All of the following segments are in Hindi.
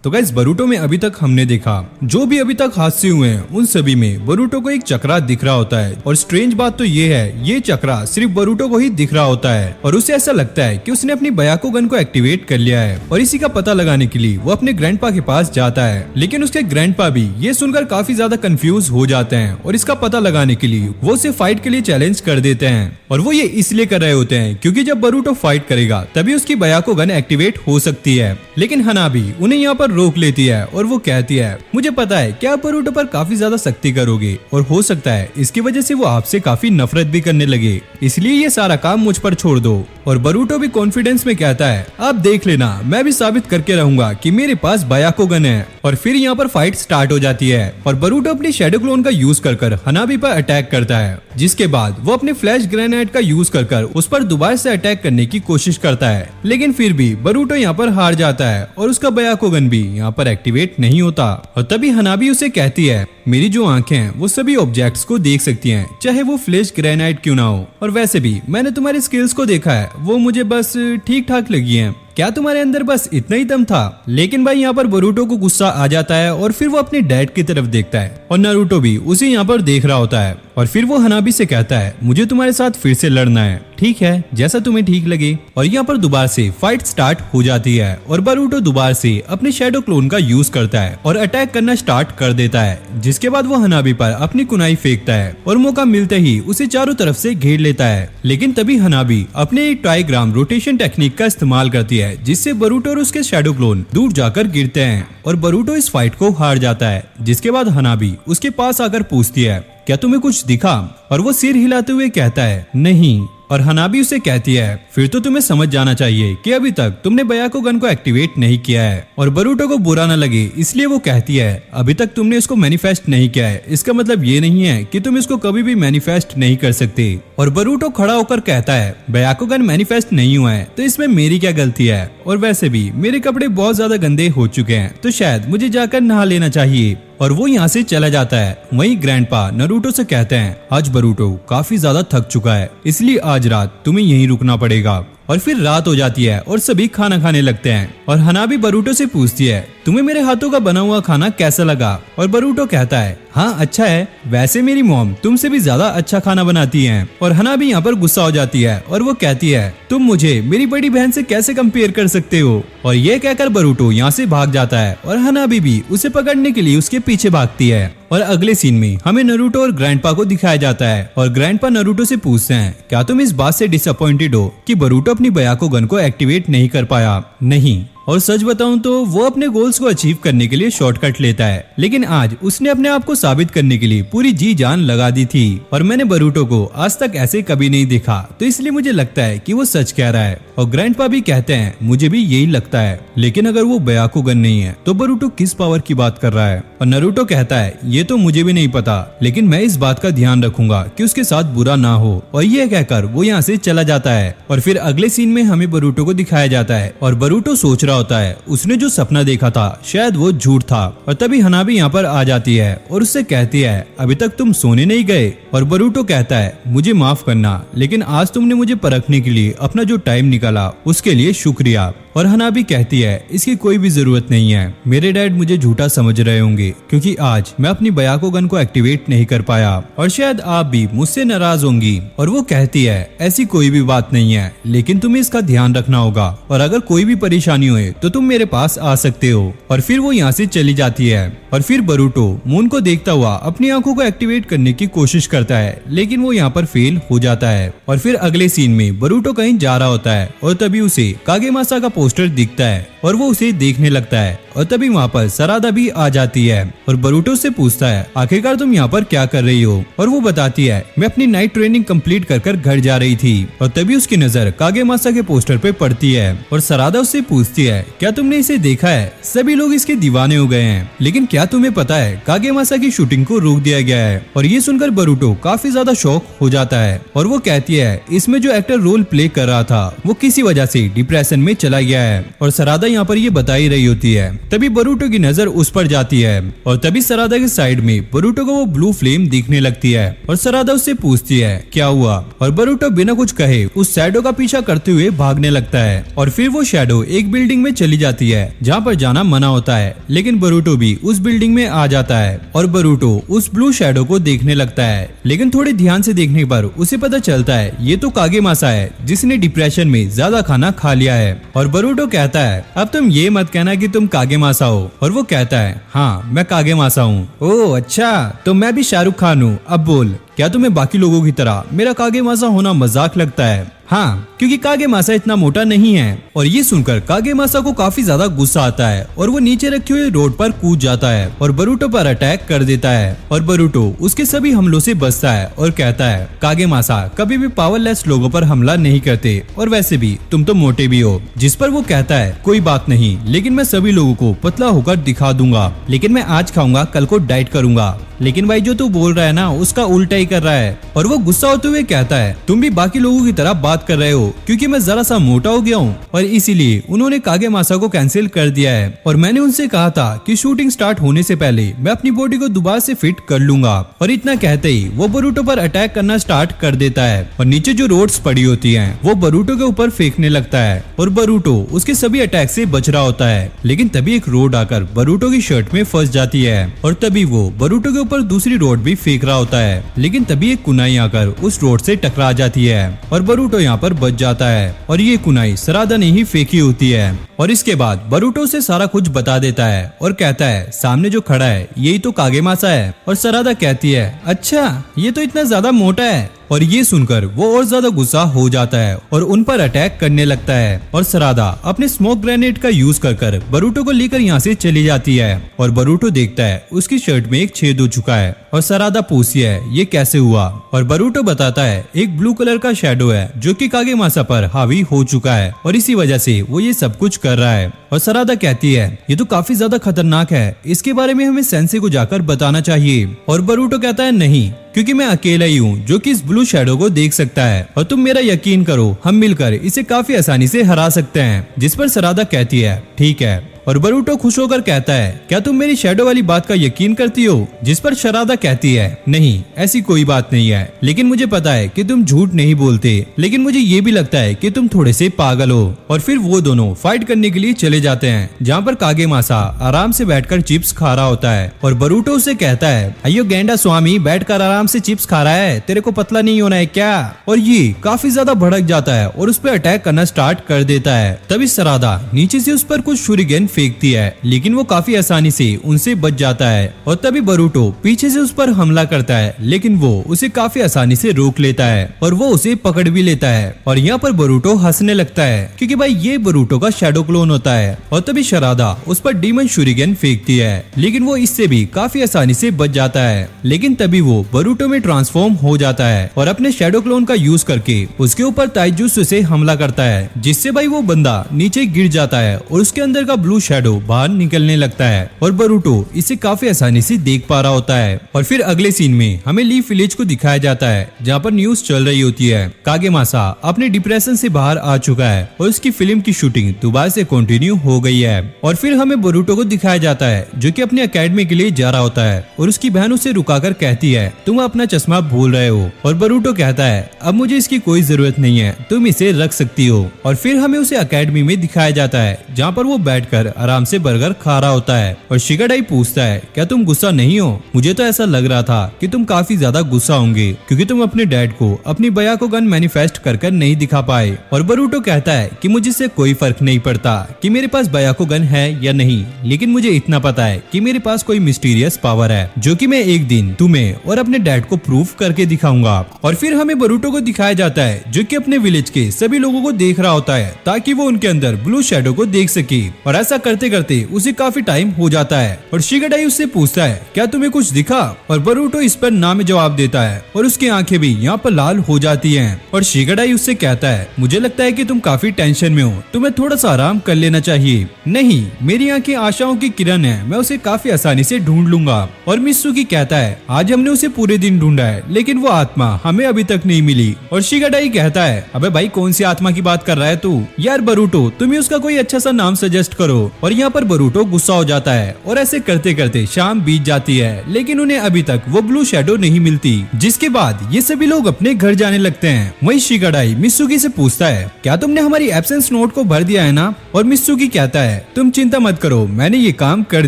तो गाइस बरूटो में अभी तक हमने देखा जो भी अभी तक हादसे हुए हैं उन सभी में बरूटो को एक चक्रा दिख रहा होता है। और स्ट्रेंज बात तो ये है ये चक्रा सिर्फ बरूटो को ही दिख रहा होता है और उसे ऐसा लगता है कि उसने अपनी बयाको गन को एक्टिवेट कर लिया है और इसी का पता लगाने के लिए वो अपने ग्रैंडपा के पास जाता है। लेकिन उसके ग्रैंडपा भी ये सुनकर काफी ज्यादा कंफ्यूज हो जाते हैं और इसका पता लगाने के लिए वो उसे फाइट के लिए चैलेंज कर देते हैं। और वो ये इसलिए कर रहे होते हैं क्योंकि जब बरूटो फाइट करेगा तभी उसकी बयाको गन एक्टिवेट हो सकती है। लेकिन हनाबी उन्हें यहाँ पर रोक लेती है और वो कहती है मुझे पता है कि आप बरूटो पर काफी ज्यादा सख्ती करोगे और हो सकता है इसकी वजह से वो आपसे काफी नफरत भी करने लगे, इसलिए ये सारा काम मुझ पर छोड़ दो। और बरूटो भी कॉन्फिडेंस में कहता है आप देख लेना मैं भी साबित करके रहूंगा कि मेरे पास बयाको गन है। और फिर यहाँ पर फाइट स्टार्ट हो जाती है और बरूटो अपनी शैडो क्लोन का यूज कर हनाबी पर अटैक करता है, जिसके बाद वो अपने फ्लैश ग्रेनेड का यूज कर उस पर दोबारा से अटैक करने की कोशिश करता है। लेकिन फिर भी बरूटो यहाँ पर हार जाता है और उसका बयाको गन भी यहाँ पर एक्टिवेट नहीं होता। और तभी हनाबी उसे कहती है मेरी जो आंखें हैं वो सभी ऑब्जेक्ट्स को देख सकती हैं, चाहे वो फ्लैश ग्रेनाइट क्यों ना हो। और वैसे भी मैंने तुम्हारी स्किल्स को देखा है वो मुझे बस ठीक ठाक लगी हैं, क्या तुम्हारे अंदर बस इतना ही दम था। लेकिन भाई यहाँ पर बरूटो को गुस्सा आ जाता है और फिर वो अपने डैड की तरफ देखता है और नारुतो भी उसे यहाँ पर देख रहा होता है। और फिर वो हनाबी से कहता है मुझे तुम्हारे साथ फिर से लड़ना है, ठीक है जैसा तुम्हें ठीक लगे। और यहाँ पर दोबारा से फाइट स्टार्ट हो जाती है और बरूटो दोबारा से अपने शैडो क्लोन का यूज करता है और अटैक करना स्टार्ट कर देता है, जिसके बाद वो हनाबी पर अपनी कुनाई फेंकता है और मौका मिलते ही उसे चारों तरफ से घेर लेता है। लेकिन तभी हनाबी अपने ट्राइग्राम रोटेशन टेक्निक का इस्तेमाल करती है, जिससे बरूटो और उसके शैडो क्लोन दूर जाकर गिरते हैं और बरूटो इस फाइट को हार जाता है। जिसके बाद हनाबी उसके पास आकर पूछती है क्या तुम्हें कुछ दिखा, और वो सिर हिलाते हुए कहता है नहीं। और हनाबी उसे कहती है फिर तो तुम्हें समझ जाना चाहिए कि अभी तक तुमने बयाको गन को एक्टिवेट नहीं किया है। और बरूटो को बुरा न लगे इसलिए वो कहती है अभी तक तुमने इसको मैनिफेस्ट नहीं किया है, इसका मतलब ये नहीं है कि तुम इसको कभी भी मैनिफेस्ट नहीं कर सकते। और बरूटो खड़ा होकर कहता है बयाको गन मैनिफेस्ट नहीं हुआ है तो इसमें मेरी क्या गलती है, और वैसे भी मेरे कपड़े बहुत ज्यादा गंदे हो चुके हैं तो शायद मुझे जाकर नहा लेना चाहिए। और वो यहाँ से चला जाता है। वहीं ग्रैंडपा नारुतो से कहते हैं आज बरूटो काफी ज्यादा थक चुका है इसलिए आज रात तुम्हें यहीं रुकना पड़ेगा। और फिर रात हो जाती है और सभी खाना खाने लगते हैं और हनाबी बरूटो से पूछती है तुम्हें मेरे हाथों का बना हुआ खाना कैसा लगा। और बरूटो कहता है हाँ अच्छा है, वैसे मेरी मॉम तुमसे भी ज्यादा अच्छा खाना बनाती है। और हनाबी यहाँ पर गुस्सा हो जाती है और वो कहती है तुम मुझे मेरी बड़ी बहन से कैसे कंपेयर कर सकते हो। और ये कहकर बरूटो यहाँ से भाग जाता है और हनाबी भी उसे पकड़ने के लिए उसके पीछे भागती है। और अगले सीन में हमें नारुतो और ग्रैंडपा को दिखाया जाता है और ग्रैंडपा नारुतो से पूछते हैं क्या तुम इस बात से डिसअपॉइंटेड हो कि बरूटो अपनी बयाको गन को एक्टिवेट नहीं कर पाया। नहीं, और सच बताऊं तो वो अपने गोल्स को अचीव करने के लिए शॉर्टकट लेता है, लेकिन आज उसने अपने आप को साबित करने के लिए पूरी जी जान लगा दी थी। और मैंने बरूटो को आज तक ऐसे कभी नहीं देखा तो इसलिए मुझे लगता है कि वो सच कह रहा है। और ग्रैंडपा भी कहते हैं मुझे भी यही लगता है, लेकिन अगर वो बयाको गन नहीं है तो बरूटो किस पावर की बात कर रहा है। और नारुतो कहता है ये तो मुझे भी नहीं पता, लेकिन मैं इस बात का ध्यान रखूंगा कि उसके साथ बुरा ना हो। और ये कहकर वो यहाँ से चला जाता है। और फिर अगले सीन में हमें बरूटो को दिखाया जाता है और बरूटो सोच रहा होता है उसने जो सपना देखा था शायद वो झूठ था। और तभी हनाबी यहाँ पर आ जाती है और उससे कहती है अभी तक तुम सोने नहीं गए। और बरूटो कहता है मुझे माफ करना, लेकिन आज तुमने मुझे परखने के लिए अपना जो टाइम निकाला उसके लिए शुक्रिया। और हनाबी कहती है इसकी कोई भी जरूरत नहीं है, मेरे डैड मुझे झूठा समझ रहे होंगे क्योंकि आज मैं अपनी बयाको गन को एक्टिवेट नहीं कर पाया और शायद आप भी मुझसे नाराज होंगी। और वो कहती है ऐसी कोई भी बात नहीं है, लेकिन तुम्हें इसका ध्यान रखना होगा और अगर कोई भी परेशानी हुए तो तुम मेरे पास आ सकते हो। और फिर वो यहाँ से चली जाती है। और फिर बरूटो मून को देखता हुआ अपनी आंखों को एक्टिवेट करने की कोशिश करता है, लेकिन वो यहाँ पर फेल हो जाता है। और फिर अगले सीन में बरूटो कहीं जा रहा होता है और तभी उसे कागेमासा का पोस्टर दिखता है और वो उसे देखने लगता है। और तभी वहाँ पर सरादा भी आ जाती है और बरूटो से पूछता है आखिरकार तुम यहाँ पर क्या कर रही हो। और वो बताती है मैं अपनी नाइट ट्रेनिंग कंप्लीट कर घर जा रही थी। और तभी उसकी नजर कागेमासा के पोस्टर पे पड़ती है और सरादा उससे पूछती है क्या तुमने इसे देखा है, सभी लोग इसके दीवाने हो गए हैं, लेकिन क्या तुम्हें पता है कागेमासा की शूटिंग को रोक दिया गया है। और ये सुनकर बरूटो काफी ज्यादा शॉक हो जाता है और वो कहती है इसमें जो एक्टर रोल प्ले कर रहा था वो किसी वजह से डिप्रेशन में चला गया है। और सरादा यहाँ पर ये बता ही रही होती है। तभी बरूटो की नजर उस पर जाती है और तभी सरादा के साइड में बरूटो को वो ब्लू फ्लेम दिखने लगती है और सरादा उससे पूछती है क्या हुआ, और बरूटो बिना कुछ कहे उस शैडो का पीछा करते हुए भागने लगता है और फिर वो शैडो एक बिल्डिंग में चली जाती है जहाँ पर जाना मना होता है, लेकिन बरूटो भी उस बिल्डिंग में आ जाता है और बरूटो उस ब्लू शैडो को देखने लगता है। लेकिन थोड़े ध्यान से देखने पर उसे पता चलता है ये तो कागेमासा है जिसने डिप्रेशन में ज्यादा खाना खा लिया है। और बरूटो कहता है अब तुम ये मत कहना कि तुम कागेमासा हो, और वो कहता है हाँ मैं कागेमासा हूँ। ओह अच्छा, तो मैं भी शाहरुख खान हूँ। अब बोल, क्या तुम्हें बाकी लोगों की तरह मेरा कागेमासा होना मजाक लगता है? हाँ, क्योंकि कागेमासा इतना मोटा नहीं है। और ये सुनकर कागेमासा को काफी ज्यादा गुस्सा आता है और वो नीचे रखे हुए रोड पर कूद जाता है और बरूटो पर अटैक कर देता है और बरूटो उसके सभी हमलों से बचता है और कहता है कागेमासा कभी भी पावरलेस लोगों पर हमला नहीं करते, और वैसे भी तुम तो मोटे भी हो। जिस पर वो कहता है कोई बात नहीं, लेकिन मैं सभी लोगों को पतला होकर दिखा दूंगा, लेकिन मैं आज खाऊंगा कल को डाइट करूंगा। लेकिन भाई जो तू बोल रहा है ना उसका उल्टा ही कर रहा है। और वो गुस्सा होते हुए कहता है तुम भी बाकी लोगों की तरह बात कर रहे हो, क्योंकि मैं जरा सा मोटा हो गया हूँ और इसीलिए उन्होंने कागेमासा को कैंसिल कर दिया है। और मैंने उनसे कहा था कि शूटिंग स्टार्ट होने से पहले मैं अपनी बॉडी को दोबारा से फिट कर लूंगा। और इतना कहते ही वो बरूटो पर अटैक करना स्टार्ट कर देता है और नीचे जो रोड्स पड़ी होती हैं वो बरूटो के ऊपर फेंकने लगता है और बरूटो उसके सभी अटैक से बच रहा होता है। लेकिन तभी एक रोड आकर बरूटो की शर्ट में फंस जाती है और तभी वो बरूटो के पर दूसरी रोड भी फेंक रहा होता है, लेकिन तभी एक कुनाई आकर उस रोड से टकरा जाती है और बरूटो यहाँ पर बच जाता है। और ये कुनाई सरादा ने ही फेंकी होती है। और इसके बाद बरूटो से सारा कुछ बता देता है और कहता है सामने जो खड़ा है यही तो कागेमासा है। और सरादा कहती है अच्छा ये तो इतना ज्यादा मोटा है। और ये सुनकर वो और ज्यादा गुस्सा हो जाता है और उन पर अटैक करने लगता है और सरादा अपने स्मोक ग्रेनेड का यूज कर बरूटो को लेकर यहाँ से चली जाती है। और बरूटो देखता है उसकी शर्ट में एक छेद हो चुका है और सरादा पूछती है ये कैसे हुआ, और बरूटो बताता है एक ब्लू कलर का शैडो है जो कि कागेमासा पर हावी हो चुका है और इसी वजह से वो ये सब कुछ कर रहा है। और सरादा कहती है ये तो काफी ज्यादा खतरनाक है, इसके बारे में हमें सेंसे को जाकर बताना चाहिए। और बरूटो कहता है नहीं, क्योंकि मैं अकेला ही हूँ जो कि इस ब्लू शैडो को देख सकता है और तुम मेरा यकीन करो हम मिलकर इसे काफी आसानी से हरा सकते हैं। जिस पर सरादा कहती है ठीक है। और बरूटो खुश होकर कहता है क्या तुम मेरी शैडो वाली बात का यकीन करती हो? जिस पर सरादा कहती है नहीं ऐसी कोई बात नहीं है, लेकिन मुझे पता है कि तुम झूठ नहीं बोलते, लेकिन मुझे ये भी लगता है कि तुम थोड़े से पागल हो। और फिर वो दोनों फाइट करने के लिए चले जाते हैं जहाँ पर कागेमासा आराम से बैठकर चिप्स खा रहा होता है और बरूटो उसे कहता है अयो गेंडा स्वामी बैठकर आराम से चिप्स खा रहा है, तेरे को पतला नहीं होना है क्या? और ये काफी ज्यादा भड़क जाता है और उस पर अटैक करना स्टार्ट कर देता है। तभी सरादा नीचे से उस पर कुछ शूरिगेन फेंकती है, लेकिन वो काफी आसानी से उनसे बच जाता है। और तभी बरूटो पीछे से उस पर हमला करता है, लेकिन वो उसे काफी आसानी से रोक लेता है और वो उसे पकड़ भी लेता है। और यहाँ पर बरूटो हंसने लगता है क्योंकि भाई ये बरूटो का शैडो क्लोन होता है। और तभी सरादा उस पर डीमन शूरिगेन फेंकती है, लेकिन वो इससे भी काफी आसानी से बच जाता है। लेकिन तभी वो बरूटो में ट्रांसफॉर्म हो जाता है और अपने शैडो क्लोन का यूज करके उसके ऊपर ताइजुत्सु से हमला करता है, जिससे भाई वो बंदा नीचे गिर जाता है और उसके अंदर का ब्लू शैडो बाहर निकलने लगता है। और बरूटो इसे काफी आसानी से देख पा रहा होता है। और फिर अगले सीन में हमें लीफ विलेज को दिखाया जाता है जहाँ पर न्यूज चल रही होती है कागेमासा अपने डिप्रेशन से बाहर आ चुका है और उसकी फिल्म की शूटिंग दोबारा से कंटिन्यू हो गई है। और फिर हमें बरूटो को दिखाया जाता है जो कि अपनी एकेडमी के लिए जा रहा होता है और उसकी बहन उसे रुकाकर कहती है तुम अपना चश्मा भूल रहे हो। और बरूटो कहता है अब मुझे इसकी कोई जरूरत नहीं है, तुम इसे रख सकती हो। और फिर हमें उसे एकेडमी में दिखाया जाता है जहाँ पर वो बैठकर आराम से बर्गर खा रहा होता है। और शिगाडाई पूछता है क्या तुम गुस्सा नहीं हो? मुझे तो ऐसा लग रहा था कि तुम काफी ज्यादा गुस्सा होंगे क्योंकि तुम अपने डैड को अपनी बया को गन मैनिफेस्ट कर नहीं दिखा पाए। और बरूटो कहता है कि मुझे इससे कोई फर्क नहीं पड़ता कि मेरे पास बया को गन है या नहीं, लेकिन मुझे इतना पता है कि मेरे पास कोई मिस्टीरियस पावर है जो कि मैं एक दिन तुम्हें और अपने डैड को प्रूफ करके दिखाऊंगा। और फिर हमें बरूटो को दिखाया जाता है जो कि अपने विलेज के सभी लोगों को देख रहा होता है ताकि वो उनके अंदर ब्लू शैडो को देख सके। और ऐसा करते करते उसे काफी टाइम हो जाता है और शिगाडाई उससे पूछता है क्या तुम्हें कुछ दिखा, और बरूटो इस पर ना में जवाब देता है और उसकी आंखें भी यहाँ पर लाल हो जाती हैं। और शिगाडाई उससे कहता है मुझे लगता है कि तुम काफी टेंशन में हो, तुम्हें थोड़ा सा आराम कर लेना चाहिए। नहीं, मेरी आंखें आशाओं की किरण है, मैं उसे काफी आसानी से ढूंढ लूंगा। और मित्सुकी कहता है आज हमने उसे पूरे दिन ढूंढा है लेकिन वो आत्मा हमें अभी तक नहीं मिली। और शिगाडाई कहता है अबे भाई कौन सी आत्मा की बात कर रहा है तू, यार बरूटो तुम ही उसका कोई अच्छा सा नाम सजेस्ट करो। और यहाँ पर बरूटो गुस्सा हो जाता है और ऐसे करते करते शाम बीत जाती है लेकिन उन्हें अभी तक वो ब्लू शैडो नहीं मिलती। जिसके बाद ये सभी लोग अपने घर जाने लगते हैं। वहीं शिगाडाई मित्सुकी से पूछता है क्या तुमने हमारी एब्सेंस नोट को भर दिया है ना, और मित्सुकी कहता है तुम चिंता मत करो मैंने ये काम कर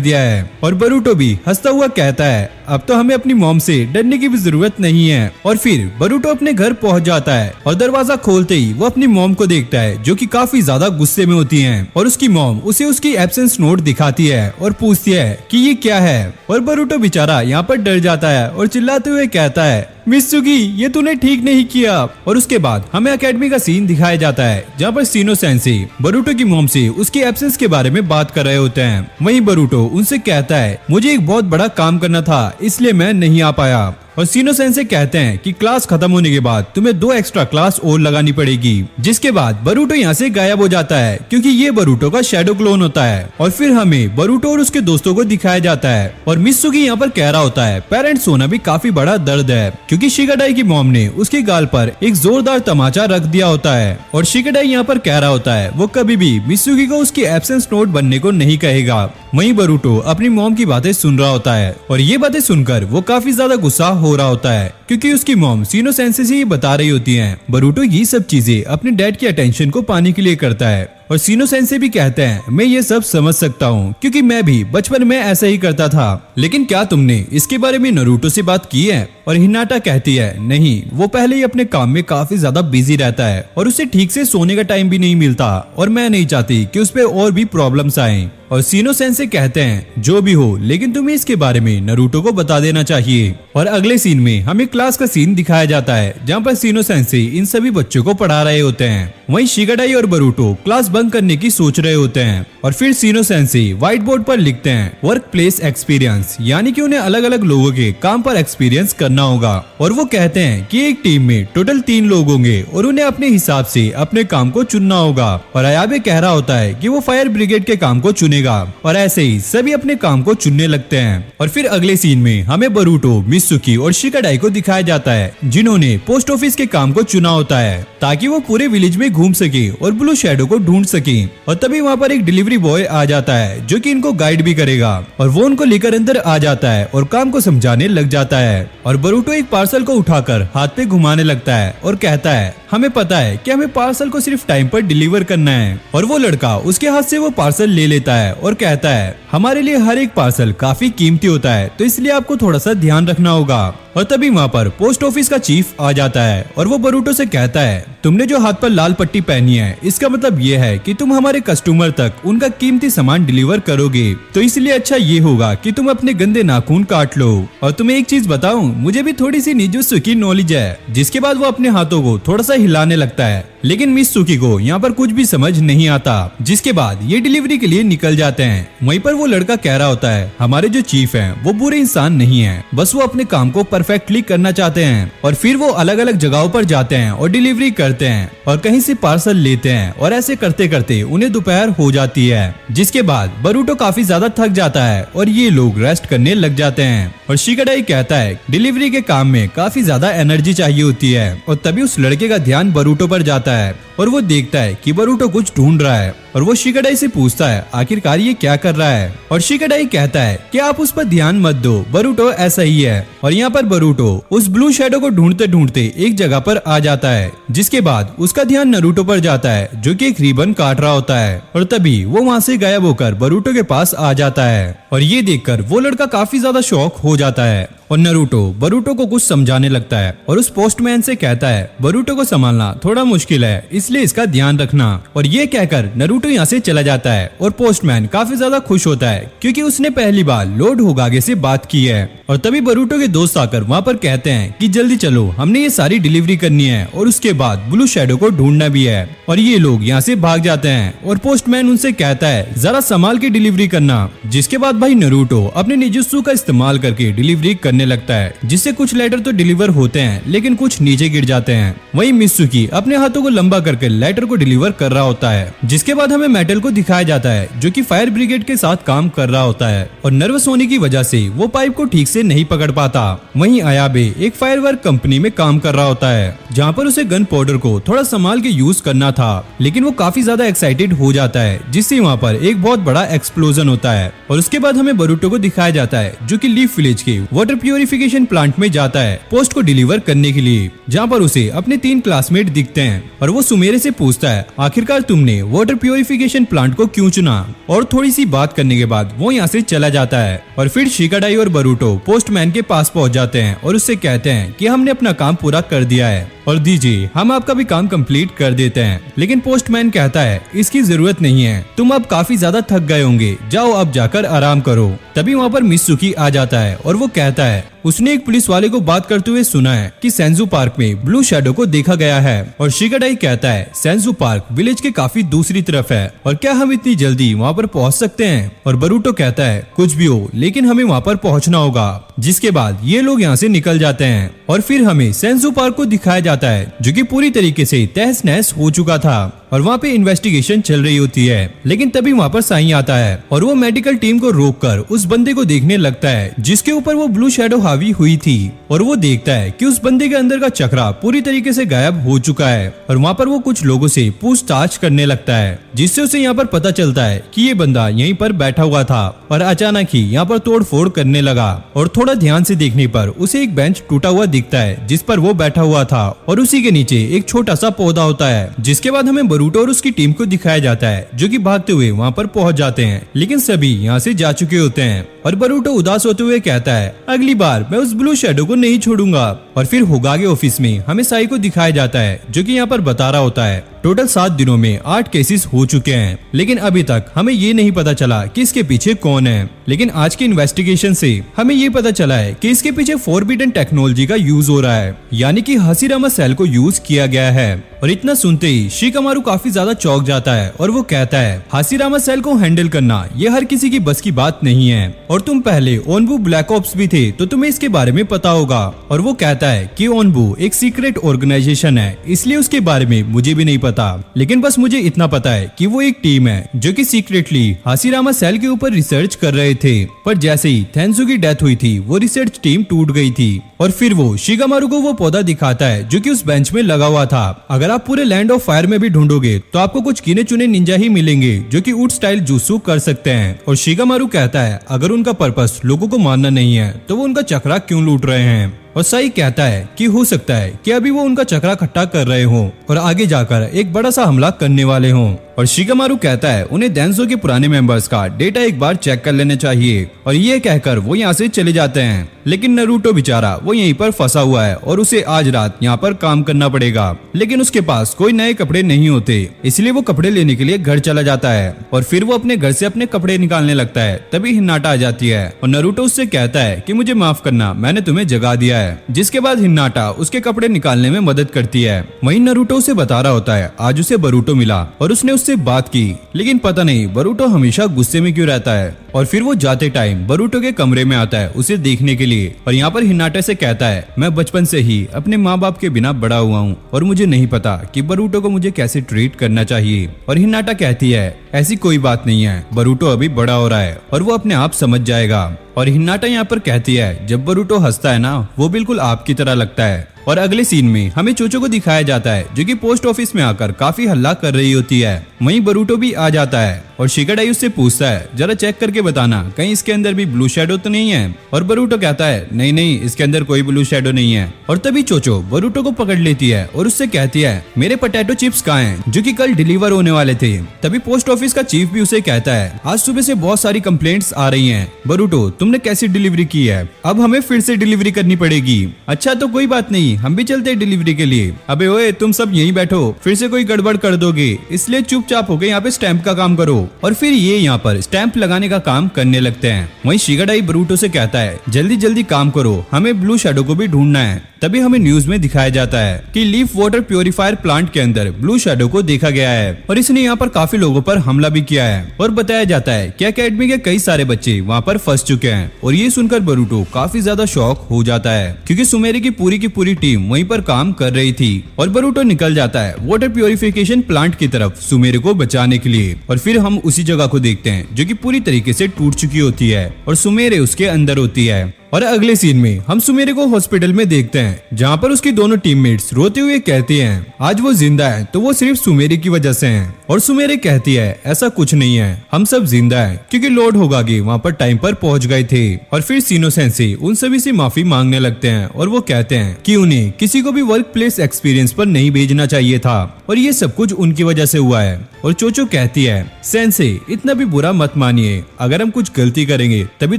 दिया है। और बरूटो भी हंसता हुआ कहता है अब तो हमें अपनी मॉम से डरने की भी जरूरत नहीं है। और फिर बरूटो अपने घर पहुंच जाता है और दरवाजा खोलते ही वो अपनी मॉम को देखता है जो कि काफी ज्यादा गुस्से में होती हैं। और उसकी मॉम उसे उसकी एब्सेंस नोट दिखाती है और पूछती है कि ये क्या है। और बरूटो बेचारा यहाँ पर डर जाता है और चिल्लाते हुए कहता है मित्सुकी ये तूने ठीक नहीं किया। और उसके बाद हमें एकेडमी का सीन दिखाया जाता है जहाँ पर सीनो सेंसेई बरूटो की मॉम से उसकी एब्सेंस के बारे में बात कर रहे होते हैं। वहीं बरूटो उनसे कहता है मुझे एक बहुत बड़ा काम करना था इसलिए मैं नहीं आ पाया। और सीनो सेंसेई कहते हैं कि क्लास खत्म होने के बाद तुम्हें 2 एक्स्ट्रा क्लास और लगानी पड़ेगी। जिसके बाद बरूटो यहाँ से गायब हो जाता है क्योंकि ये बरूटो का शैडो क्लोन होता है। और फिर हमें बरूटो और उसके दोस्तों को दिखाया जाता है और मित्सुकी यहाँ पर कह रहा होता है पेरेंट्स होना भी काफी बड़ा दर्द है क्योंकि शिगाडाई की मॉम ने उसके गाल पर एक जोरदार तमाचा रख दिया होता है। और शिगाडाई यहाँ पर कह रहा होता है वो कभी भी मित्सुकी को उसकी एब्सेंस नोट बनने को नहीं कहेगा। वहीं बरूटो अपनी मॉम की बातें सुन रहा होता है और ये बातें सुनकर वो काफी ज्यादा गुस्सा हो रहा होता है क्योंकि उसकी मॉम सीनो सेंसेई से ये बता रही होती हैं। बरूटो ये सब चीजें अपने डैड की अटेंशन को पाने के लिए करता है। और सीनो सेंसेई भी कहते हैं मैं ये सब समझ सकता हूँ क्योंकि मैं भी बचपन में ऐसा ही करता था, लेकिन क्या तुमने इसके बारे में नारुतो से बात की है। और हिनाटा कहती है नहीं, वो पहले ही अपने काम में काफी ज्यादा बिजी रहता है और उसे ठीक से सोने का टाइम भी नहीं मिलता और मैं नहीं चाहती कि उस पे और भी प्रॉब्लम्स आएं। और सीनो सेंसेई कहते हैं जो भी हो लेकिन तुम्हें इसके बारे में नारुतो को बता देना चाहिए। और अगले सीन में हमें क्लास का सीन दिखाया जाता है जहाँ पर सीनो सेंसेई इन सभी बच्चों को पढ़ा रहे होते हैं। वहीं शिगाडाई और बरूटो क्लास बंक करने की सोच रहे होते हैं और फिर सीनो सेंसेई व्हाइट बोर्ड पर लिखते हैं वर्क प्लेस एक्सपीरियंस, यानी कि उन्हें अलग अलग लोगों के काम पर एक्सपीरियंस करना होगा। और वो कहते हैं कि एक टीम में टोटल 3 लोग होंगे और उन्हें अपने हिसाब से अपने काम को चुनना होगा। और अयाबे कह रहा होता है कि वो फायर ब्रिगेड के काम को चुनेगा और ऐसे ही सभी अपने काम को चुनने लगते हैं। और फिर अगले सीन में हमें बरूटो, मित्सुकी और शिगाडाई को दिखाया जाता है जिन्होंने पोस्ट ऑफिस के काम को चुना होता है ताकि वो पूरे विलेज में घूम सके और ब्लू शैडो को ढूंढ सके। और तभी वहाँ पर एक डिलीवरी बॉय आ जाता है जो कि इनको गाइड भी करेगा और वो उनको लेकर अंदर आ जाता है और काम को समझाने लग जाता है। और बरूटो एक पार्सल को उठाकर हाथ पे घुमाने लगता है और कहता है हमें पता है कि हमें पार्सल को सिर्फ टाइम पर डिलीवर करना है। और वो लड़का उसके हाथ से वो पार्सल ले लेता है और कहता है हमारे लिए हर एक पार्सल काफी कीमती होता है तो इसलिए आपको थोड़ा सा ध्यान रखना होगा। और तभी वहाँ पर पोस्ट ऑफिस का चीफ आ जाता है और वो बरूटो से कहता है तुमने जो हाथ पर लाल पट्टी पहनी है इसका मतलब ये है कि तुम हमारे कस्टमर तक उनका कीमती सामान डिलीवर करोगे, तो इसलिए अच्छा ये होगा कि तुम अपने गंदे नाखून काट लो। और तुम्हें एक चीज बताऊं, मुझे भी थोड़ी सी निजुत्सु की नॉलेज है। जिसके बाद वो अपने हाथों को थोड़ा सा हिलाने लगता है लेकिन मित्सुकी को यहाँ पर कुछ भी समझ नहीं आता। जिसके बाद ये डिलीवरी के लिए निकल जाते हैं। वहीं पर वो लड़का कह रहा होता है हमारे जो चीफ हैं वो बुरे इंसान नहीं है, बस वो अपने काम को परफेक्टली करना चाहते हैं। और फिर वो अलग अलग जगहों पर जाते हैं और डिलीवरी करते हैं और कहीं से पार्सल लेते हैं और ऐसे करते करते उन्हें दोपहर हो जाती है। जिसके बाद बरूटो काफी ज्यादा थक जाता है और ये लोग रेस्ट करने लग जाते हैं। और शिगाडाई कहता है डिलीवरी के काम में काफी ज्यादा एनर्जी चाहिए होती है। और तभी उस लड़के का ध्यान बरूटो पर जाता है और वो देखता है कि बरूटो कुछ ढूंढ रहा है और वो शिगाडाई से पूछता है आखिरकार ये क्या कर रहा है। और शिगाडाई कहता है कि आप उस पर ध्यान मत दो, बरूटो ऐसा ही है। और यहाँ पर बरूटो उस ब्लू शैडो को ढूंढते ढूंढते एक जगह पर आ जाता है। जिसके बाद उसका ध्यान नारुतो पर जाता है जो कि एक रिबन काट रहा होता है। और तभी वो वहाँ से गायब होकर बरूटो के पास आ जाता है और ये देखकर वो लड़का काफी ज्यादा शॉक हो जाता है और नरूटो बरूटो को कुछ समझाने लगता है और उस पोस्टमैन से कहता है बरूटो को संभालना थोड़ा मुश्किल है, इसलिए इसका ध्यान रखना। और ये कहकर नरूटो यहाँ से चला जाता है और पोस्टमैन काफी ज्यादा खुश होता है क्योंकि उसने पहली बार लॉर्ड होगागे से बात की है। और तभी बरूटो के दोस्त आकर वहाँ पर कहते हैं कि जल्दी चलो, हमने ये सारी डिलीवरी करनी है और उसके बाद ब्लू शैडो को ढूंढना भी है। और ये लोग यहाँ से भाग जाते हैं और पोस्टमैन उनसे कहता है जरा संभाल के डिलीवरी करना। जिसके बाद भाई नरूटो अपने निजुत्सु का इस्तेमाल करके डिलीवरी करने लगता है, जिससे कुछ लेटर तो डिलीवर होते हैं लेकिन कुछ नीचे गिर जाते हैं। वहीं मित्सुकी अपने हाथों को लंबा करके लेटर को डिलीवर कर रहा होता है। जिसके बाद हमें मेटल को दिखाया जाता है जो कि फायर ब्रिगेड के साथ काम कर रहा होता है और नर्वस होने की वजह से वो पाइप को ठीक से नहीं पकड़ पाता। वहीं अयाबे एक फायरवर्क कंपनी में काम कर रहा होता है जहाँ पर उसे गन पाउडर को थोड़ा संभाल के यूज करना था, लेकिन वो काफी ज्यादा एक्साइटेड हो जाता है जिससे वहाँ पर एक बहुत बड़ा एक्सप्लोजन होता है। और उसके बाद हमें बरूटो को दिखाया जाता है जो कि लीफ विलेज के वाटर प्यूरिफिकेशन प्लांट में जाता है पोस्ट को डिलीवर करने के लिए, जहाँ पर उसे अपने 3 क्लासमेट दिखते हैं और वो सुमेरे से पूछता है आखिरकार तुमने वाटर प्यूरिफिकेशन प्लांट को क्यों चुना। और थोड़ी सी बात करने के बाद वो यहाँ से चला जाता है और फिर शिकाडाई और बरूटो पोस्टमैन के पास पहुंच जाते हैं और उससे कहते हैं कि हमने अपना काम पूरा कर दिया है और दीजिए हम आपका भी काम कंप्लीट कर देते हैं। लेकिन पोस्टमैन कहता है इसकी जरूरत नहीं है, तुम अब काफी ज्यादा थक गए होंगे, जाओ अब जाकर आराम करो। तभी वहाँ पर मित्सुकी आ जाता है और वो कहता है उसने एक पुलिस वाले को बात करते हुए सुना है कि सेंजू पार्क में ब्लू शैडो को देखा गया है। और शिकाडाई कहता है सेंजू पार्क विलेज के काफी दूसरी तरफ है और क्या हम इतनी जल्दी वहाँ पर पहुँच सकते हैं। और बरूटो कहता है कुछ भी हो लेकिन हमें वहाँ पर पहुँचना होगा। जिसके बाद ये लोग यहाँ से निकल जाते हैं और फिर हमें सेंजू पार्क को दिखाया जाता है जो कि पूरी तरीके से तहस नहस हो चुका था और वहाँ पे इन्वेस्टिगेशन चल रही होती है। लेकिन तभी वहाँ पर साई आता है और वो मेडिकल टीम को रोककर उस बंदे को देखने लगता है जिसके ऊपर वो ब्लू शैडो हावी हुई थी और वो देखता है कि उस बंदे के अंदर का चक्रा पूरी तरीके से गायब हो चुका है। और वहाँ पर वो कुछ लोगों से पूछताछ करने लगता है जिससे उसे यहाँ पर पता चलता है कि ये बंदा यहीं पर बैठा हुआ था और अचानक ही यहाँ पर तोड़ फोड़ करने लगा। और थोड़ा ध्यान से देखने पर उसे एक बेंच टूटा हुआ दिखता है जिस पर वो बैठा हुआ था और उसी के नीचे एक छोटा सा पौधा होता है। जिसके बाद हमें बरूटो और उसकी टीम को दिखाया जाता है जो कि भागते हुए वहाँ पर पहुँच जाते हैं, लेकिन सभी यहाँ से जा चुके होते हैं। और बरूटो उदास होते हुए कहता है अगली बार मैं उस ब्लू शैडो को नहीं छोड़ूंगा। और फिर होगागे ऑफिस में हमें साई को दिखाया जाता है जो कि यहाँ पर बता रहा होता है टोटल 7 दिनों में 8 केसेस हो चुके हैं, लेकिन अभी तक हमें ये नहीं पता चला कि इसके पीछे कौन है। लेकिन आज की इन्वेस्टिगेशन से हमें ये पता चला है कि इसके पीछे फॉरबिडन टेक्नोलॉजी का यूज हो रहा है, यानी कि हाशिरामा सेल को यूज किया गया है। और इतना सुनते ही शिकामारू काफी ज्यादा चौंक जाता है और वो कहता है हाशिरामा सेल को हैंडल करना ये हर किसी की बस की बात नहीं है और तुम पहले ओनबू ब्लैक ऑप्स भी थे तो तुम्हें इसके बारे में पता होगा। और वो कहता है कि ओनबू एक सीक्रेट ऑर्गेनाइजेशन है इसलिए उसके बारे में मुझे भी नहीं पता, लेकिन बस मुझे इतना पता है कि वो एक टीम है जो कि सीक्रेटली हाशिरामा सेल के ऊपर रिसर्च कर रहे थे। पर जैसे ही थेंसू की डेथ हुई थी वो रिसर्च टीम टूट गई थी और फिर वो शिकामारू को वो पौधा दिखाता है जो कि उस बेंच में लगा हुआ था। अगर आप पूरे लैंड ऑफ फायर में भी ढूंढोगे तो आपको कुछ गिने चुने निंजा ही मिलेंगे जो कि ऊट स्टाइल जुत्सु कर सकते हैं। और शिकामारू कहता है अगर उनका पर्पस लोगों को मारना नहीं है तो वो उनका चक्रा क्यों लूट रहे हैं। और साई कहता है कि हो सकता है कि अभी वो उनका चक्रा इकट्ठा कर रहे हों और आगे जाकर एक बड़ा सा हमला करने वाले हों। और शिकामारू कहता है उन्हें डेंसो के पुराने मेंबर्स का डेटा एक बार चेक कर लेना चाहिए और ये कहकर वो यहाँ से चले जाते हैं। लेकिन नरूटो बेचारा वो यहीं पर फंसा हुआ है और उसे आज रात यहाँ पर काम करना पड़ेगा, लेकिन उसके पास कोई नए कपड़े नहीं होते इसलिए वो कपड़े लेने के लिए घर चला जाता है। और फिर वो अपने घर से अपने कपड़े निकालने लगता है, तभी हिन्नाटा आ जाती है और नरूटो उससे कहता है कि मुझे माफ करना, मैंने तुम्हें जगा दिया है। जिसके बाद हिन्नाटा उसके कपड़े निकालने में मदद करती है। वहीं नरूटो उसे बता रहा होता है आज उसे बरूटो मिला और उसने उससे बात की, लेकिन पता नहीं बरूटो हमेशा गुस्से में क्यों रहता है। और फिर वो जाते टाइम बरूटो के कमरे में आता है उसे देखने के लिए और यहाँ पर हिन्नाटा से कहता है मैं बचपन से ही अपने माँ बाप के बिना बड़ा हुआ हूँ और मुझे नहीं पता कि बरूटो को मुझे कैसे ट्रीट करना चाहिए। और हिन्नाटा कहती है ऐसी कोई बात नहीं है, बरूटो अभी बड़ा हो रहा है और वो अपने आप समझ जाएगा। और हिन्नाटा यहाँ पर कहती है जब बरूटो हंसता है ना वो बिल्कुल आपकी तरह लगता है। और अगले सीन में हमें चोचो को दिखाया जाता है जो कि पोस्ट ऑफिस में आकर काफी हल्ला कर रही होती है। वहीं बरूटो भी आ जाता है और शिकाडाई उससे पूछता है जरा चेक करके बताना कहीं इसके अंदर भी ब्लू शैडो तो नहीं है। और बरूटो कहता है नहीं नहीं इसके अंदर कोई ब्लू शैडो नहीं है। और तभी चोचो बरूटो को पकड़ लेती है और उससे कहती है मेरे पोटैटो चिप्स कहाँ हैं जो कि कल डिलीवर होने वाले थे। तभी पोस्ट ऑफिस का चीफ भी उसे कहता है, आज सुबह से बहुत सारी कंप्लेंट्स आ रही हैं। बरूटो, तुमने कैसी डिलीवरी की है? अब हमें फिर से डिलीवरी करनी पड़ेगी। अच्छा तो कोई बात नहीं, हम भी चलते हैं डिलीवरी के लिए। अबे ओए, तुम सब यहीं बैठो, फिर से कोई गड़बड़ कर दोगे, इसलिए चुपचाप होके यहाँ पे स्टैंप का काम करो। और फिर ये यहाँ पर स्टैंप लगाने का काम करने लगते हैं। वहीं शिगाडाई बरूटो से कहता है, जल्दी जल्दी काम करो, हमें ब्लू शैडो को भी ढूंढना है। तभी हमें न्यूज में दिखाया जाता है कि लीफ वाटर प्योरीफायर प्लांट के अंदर ब्लू शैडो को देखा गया है और इसने यहाँ पर काफी लोगों पर हमला भी किया है। और बताया जाता है कि एकेडमी के कई सारे बच्चे वहाँ पर फंस चुके हैं। और ये सुनकर बरूटो काफी ज्यादा शॉक हो जाता है, क्योंकि सुमेरे की पूरी टीम वहीं पर काम कर रही थी। और बरूटो निकल जाता है वाटर प्योरिफिकेशन प्लांट की तरफ सुमेरे को बचाने के लिए। और फिर हम उसी जगह को देखते हैं जो कि पूरी तरीके से टूट चुकी होती है और सुमेरे उसके अंदर होती है। और अगले सीन में हम सुमेरे को हॉस्पिटल में देखते हैं, जहाँ पर उसकी दोनों टीममेट्स रोते हुए कहती हैं, आज वो जिंदा है तो वो सिर्फ सुमेरे की वजह से हैं। और सुमेरे कहती है, ऐसा कुछ नहीं है, हम सब जिंदा हैं क्योंकि लॉर्ड होगागे वहाँ पर टाइम पर पहुंच गए थे। और फिर सीनो सेंसे उन सभी से माफी मांगने लगते हैं और वो कहते हैं कि उन्हें किसी को भी वर्क प्लेस एक्सपीरियंस पर नहीं भेजना चाहिए था और ये सब कुछ उनकी वजह से हुआ है। और चोचो कहती है, सेंसे इतना भी बुरा मत मानिए, अगर हम कुछ गलती करेंगे तभी